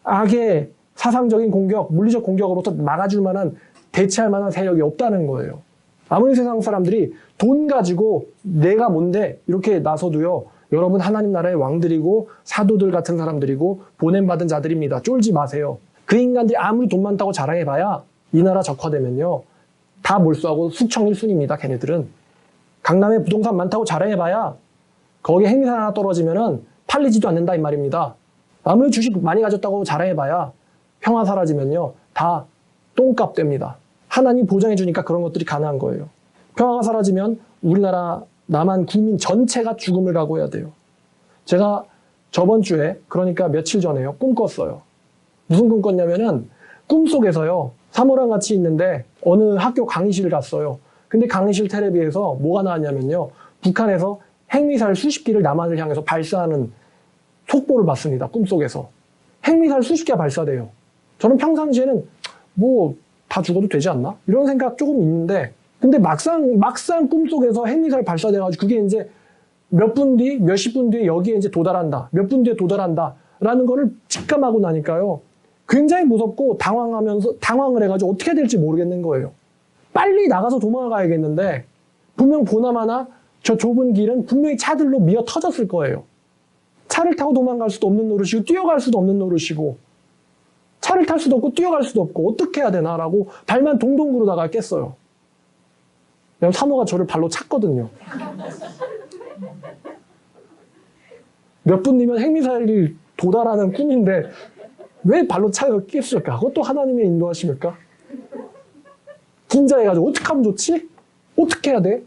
악의 사상적인 공격, 물리적 공격으로부터 막아줄 만한, 대체할 만한 세력이 없다는 거예요. 아무리 세상 사람들이 돈 가지고 내가 뭔데 이렇게 나서도요. 여러분 하나님 나라의 왕들이고 사도들 같은 사람들이고 보냄받은 자들입니다. 쫄지 마세요. 그 인간들이 아무리 돈 많다고 자랑해봐야 이 나라 적화되면요. 다 몰수하고 숙청 1순위입니다. 걔네들은. 강남에 부동산 많다고 자랑해봐야 거기에 행리산 하나 떨어지면은 팔리지도 않는다 이 말입니다. 아무리 주식 많이 가졌다고 자랑해봐야 평화 사라지면요. 다 똥값 됩니다. 하나님 보장해주니까 그런 것들이 가능한 거예요. 평화가 사라지면 우리나라 남한 국민 전체가 죽음을 각오해야 돼요. 제가 저번 주에 그러니까 며칠 전에요. 꿈 꿨어요. 무슨 꿈 꿨냐면은 꿈속에서요. 사모랑 같이 있는데 어느 학교 강의실을 갔어요. 근데 강의실 텔레비에서 뭐가 나왔냐면요. 북한에서 핵미사일 수십 기를 남한을 향해서 발사하는 속보를 봤습니다. 꿈속에서. 핵미사일 수십 기가 발사돼요. 저는 평상시에는 뭐 다 죽어도 되지 않나? 이런 생각 조금 있는데 근데 막상 꿈속에서 핵미사일 발사돼가지고 그게 이제 몇 분 뒤, 몇십 분 뒤에 여기에 이제 도달한다. 몇 분 뒤에 도달한다. 라는 거를 직감하고 나니까요. 굉장히 무섭고 당황을 해가지고 어떻게 해야 될지 모르겠는 거예요. 빨리 나가서 도망가야겠는데 분명 보나마나 저 좁은 길은 분명히 차들로 미어 터졌을 거예요. 차를 타고 도망갈 수도 없는 노릇이고 뛰어갈 수도 없는 노릇이고 차를 탈 수도 없고 뛰어갈 수도 없고 어떻게 해야 되나라고 발만 동동 구르다가 깼어요. 왜냐면 사모가 저를 발로 찼거든요. 몇 분 뒤면 핵미사일이 도달하는 꿈인데 왜 발로 차서 깼을까? 그것도 하나님의 인도하십니까? 긴장해가지고 어떻게 하면 좋지? 어떻게 해야 돼?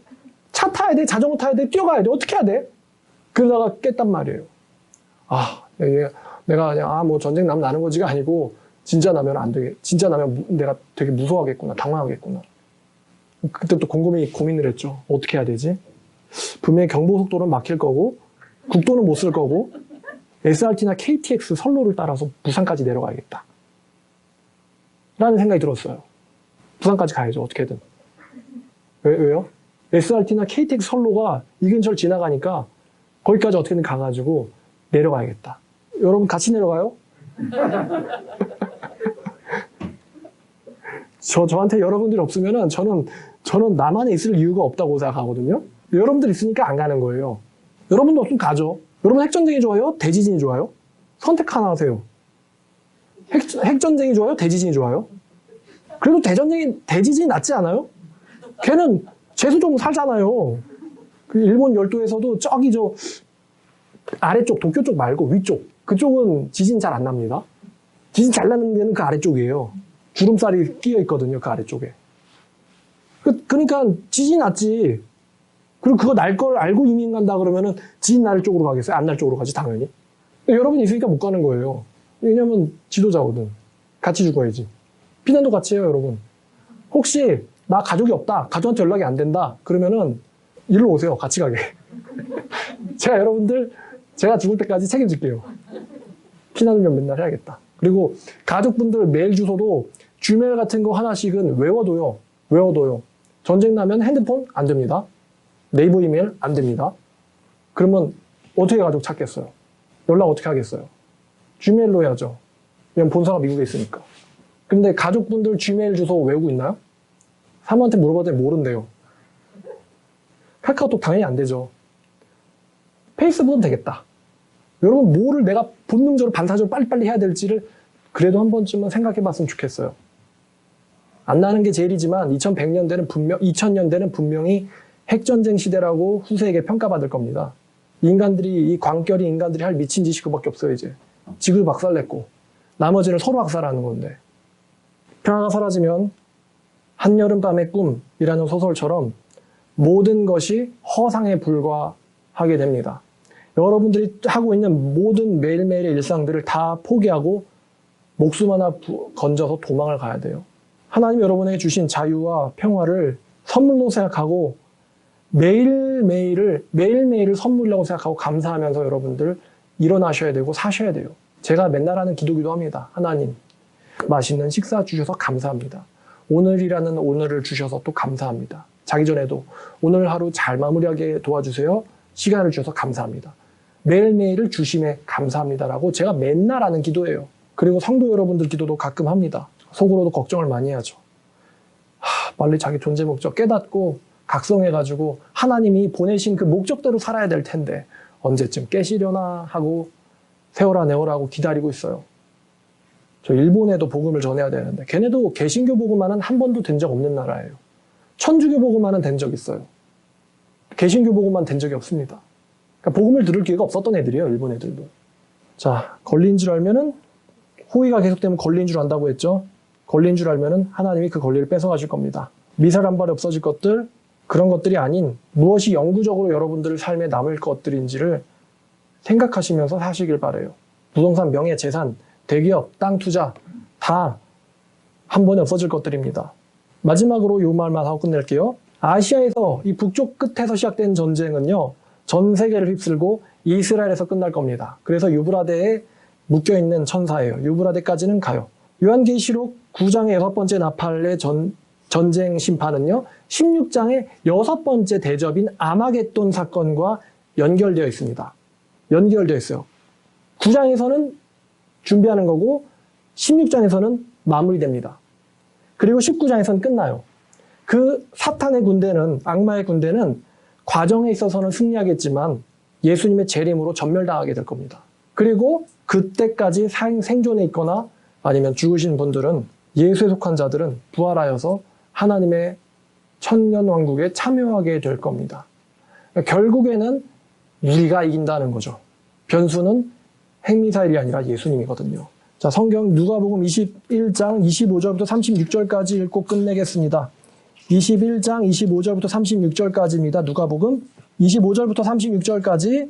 차 타야 돼? 자전거 타야 돼? 뛰어가야 돼? 어떻게 해야 돼? 그러다가 깼단 말이에요. 내가 그냥 뭐 전쟁 나면 나는 거지가 아니고 진짜 나면 안 되게 진짜 나면 내가 되게 무서워하겠구나, 당황하겠구나. 그때 또 곰곰이 고민을 했죠. 어떻게 해야 되지? 분명히 경부고속도로는 막힐 거고 국도는 못 쓸 거고 SRT나 KTX 선로를 따라서 부산까지 내려가야겠다. 라는 생각이 들었어요. 부산까지 가야죠. 어떻게든. 왜요? SRT나 KTX 선로가 이 근처를 지나가니까 거기까지 어떻게든 가가지고 내려가야겠다. 여러분 같이 내려가요? 저한테 여러분들이 없으면은 저는 나만에 있을 이유가 없다고 생각하거든요. 여러분들 있으니까 안 가는 거예요. 여러분도 없으면 가죠. 여러분 핵전쟁이 좋아요? 대지진이 좋아요? 선택 하나 하세요. 핵전쟁이 좋아요? 대지진이 좋아요? 그래도 대지진이 낫지 않아요? 걔는 재수종 살잖아요. 그 일본 열도에서도 저기 아래쪽, 도쿄 쪽 말고 위쪽. 그쪽은 지진 잘 안 납니다. 지진 잘 나는 데는 그 아래쪽이에요. 주름살이 끼어 있거든요, 그 아래쪽에. 그러니까 지진 났지. 그리고 그거 날 걸 알고 이민 간다 그러면은 지진 날 쪽으로 가겠어요? 안 날 쪽으로 가지, 당연히. 여러분이 있으니까 못 가는 거예요. 왜냐면 지도자거든. 같이 죽어야지. 피난도 같이 해요, 여러분. 혹시 나 가족이 없다, 가족한테 연락이 안 된다 그러면은 일로 오세요, 같이 가게. 제가 죽을 때까지 책임질게요. 피난을 맨날 해야겠다. 그리고 가족분들 메일 주소도 주메일 같은 거 하나씩은 외워둬요. 전쟁 나면 핸드폰 안 됩니다. 네이버 이메일 안 됩니다. 그러면 어떻게 가족 찾겠어요? 연락 어떻게 하겠어요? 주메일로 해야죠. 왜냐면 본사가 미국에 있으니까. 근데 가족분들 주메일 주소 외우고 있나요? 사모한테 물어봤더니 모른대요. 카카오톡 당연히 안 되죠. 페이스북은 되겠다. 여러분 뭐를 내가 본능적으로 반사적으로 빨리빨리 해야 될지를 그래도 한 번쯤은 생각해 봤으면 좋겠어요. 안 나는 게 제일이지만 2000년대는 분명히 핵전쟁 시대라고 후세에게 평가받을 겁니다. 이 광결이 인간들이 할 미친 짓이 그밖에 없어요, 이제. 지구 박살냈고, 나머지는 서로 박살하는 건데. 평화가 사라지면 한여름밤의 꿈이라는 소설처럼 모든 것이 허상에 불과하게 됩니다. 여러분들이 하고 있는 모든 매일매일의 일상들을 다 포기하고 목숨 하나 건져서 도망을 가야 돼요. 하나님 여러분에게 주신 자유와 평화를 선물로 생각하고 매일매일을 선물이라고 생각하고 감사하면서 여러분들 일어나셔야 되고 사셔야 돼요. 제가 맨날 하는 기도기도 합니다. 하나님, 맛있는 식사 주셔서 감사합니다. 오늘이라는 오늘을 주셔서 또 감사합니다. 자기 전에도 오늘 하루 잘 마무리하게 도와주세요. 시간을 주셔서 감사합니다. 매일매일을 주심에 감사합니다라고 제가 맨날 하는 기도예요. 그리고 성도 여러분들 기도도 가끔 합니다. 속으로도 걱정을 많이 하죠. 빨리 자기 존재 목적 깨닫고 각성해가지고 하나님이 보내신 그 목적대로 살아야 될 텐데 언제쯤 깨시려나 하고 세월아 내월아 하고 기다리고 있어요. 저 일본에도 복음을 전해야 되는데 걔네도 개신교 복음만은 한 번도 된 적 없는 나라예요. 천주교 복음만은 된 적 있어요. 개신교 복음만 된 적이 없습니다. 그러니까 복음을 들을 기회가 없었던 애들이에요, 일본 애들도. 자, 걸린 줄 알면은 호의가 계속되면 걸린 줄 안다고 했죠. 걸린 줄 알면은 하나님이 그 권리를 뺏어가실 겁니다. 미사일 한 발에 없어질 것들, 그런 것들이 아닌 무엇이 영구적으로 여러분들 삶에 남을 것들인지를 생각하시면서 사시길 바라요. 부동산, 명예, 재산, 대기업, 땅 투자 다 한 번에 없어질 것들입니다. 마지막으로 이 말만 하고 끝낼게요. 아시아에서 이 북쪽 끝에서 시작된 전쟁은요, 전 세계를 휩쓸고 이스라엘에서 끝날 겁니다. 그래서 유브라데에 묶여있는 천사예요. 유브라데까지는 가요. 요한계시록 9장의 6번째 나팔의 전쟁 심판은요, 16장의 6번째 대접인 아마겟돈 사건과 연결되어 있습니다. 연결되어 있어요. 9장에서는 준비하는 거고 16장에서는 마무리됩니다. 그리고 19장에서는 끝나요. 그 사탄의 군대는, 악마의 군대는 과정에 있어서는 승리하겠지만 예수님의 재림으로 전멸당하게 될 겁니다. 그리고 그때까지 생존해 있거나 아니면 죽으신 분들은, 예수에 속한 자들은 부활하여서 하나님의 천년왕국에 참여하게 될 겁니다. 결국에는 우리가 이긴다는 거죠. 변수는 핵미사일이 아니라 예수님이거든요. 자, 성경 누가복음 21장 25절부터 36절까지 읽고 끝내겠습니다. 21장 25절부터 36절까지입니다. 누가복음 25절부터 36절까지.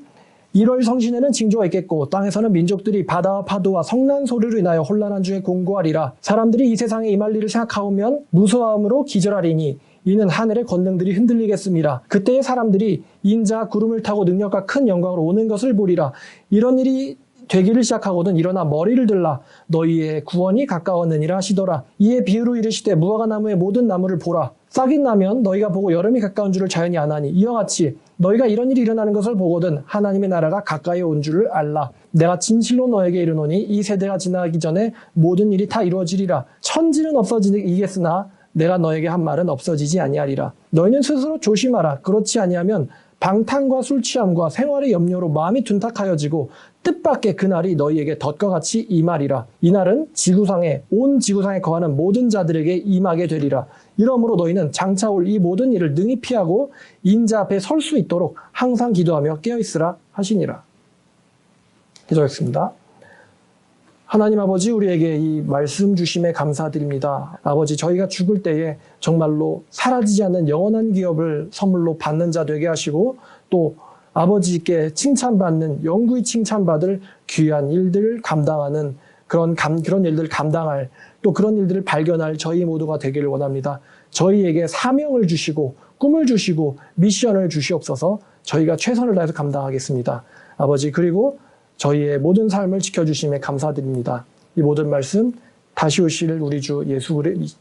1월 성신에는 징조가 있겠고 땅에서는 민족들이 바다와 파도와 성난 소리로 인하여 혼란한 중에 공고하리라. 사람들이 이 세상에 임할 일을 생각하오면 무서워함으로 기절하리니 이는 하늘의 권능들이 흔들리겠습니다. 그때의 사람들이 인자 구름을 타고 능력과 큰 영광으로 오는 것을 보리라. 이런 일이 되기를 시작하거든 일어나 머리를 들라 너희의 구원이 가까웠느니라 하시더라. 이에 비유로 이르시되 무화과 나무의 모든 나무를 보라. 싹이 나면 너희가 보고 여름이 가까운 줄을 자연히 아나니 이와 같이 너희가 이런 일이 일어나는 것을 보거든 하나님의 나라가 가까이 온 줄을 알라. 내가 진실로 너에게 이르노니 이 세대가 지나기 전에 모든 일이 다 이루어지리라. 천지는 없어지겠으나 내가 너에게 한 말은 없어지지 아니하리라. 너희는 스스로 조심하라. 그렇지 아니하면 방탕과 술 취함과 생활의 염려로 마음이 둔탁하여지고 뜻밖의 그날이 너희에게 덫과 같이 임하리라. 이날은 온 지구상에 거하는 모든 자들에게 임하게 되리라. 이러므로 너희는 장차 올 이 모든 일을 능히 피하고 인자 앞에 설 수 있도록 항상 기도하며 깨어있으라 하시니라. 기도하겠습니다. 하나님 아버지, 우리에게 이 말씀 주심에 감사드립니다. 아버지, 저희가 죽을 때에 정말로 사라지지 않는 영원한 기업을 선물로 받는 자 되게 하시고, 또 아버지께 칭찬받는, 영구히 칭찬받을 귀한 일들을 감당하는 그런 일들을 감당할, 또 그런 일들을 발견할 저희 모두가 되기를 원합니다. 저희에게 사명을 주시고 꿈을 주시고 미션을 주시옵소서. 저희가 최선을 다해서 감당하겠습니다. 아버지, 그리고 저희의 모든 삶을 지켜주심에 감사드립니다. 이 모든 말씀 다시 오실 우리 주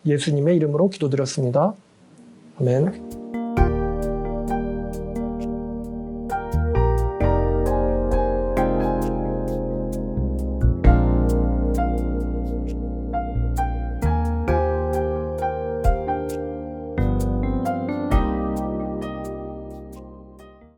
예수님의 이름으로 기도드렸습니다. 아멘.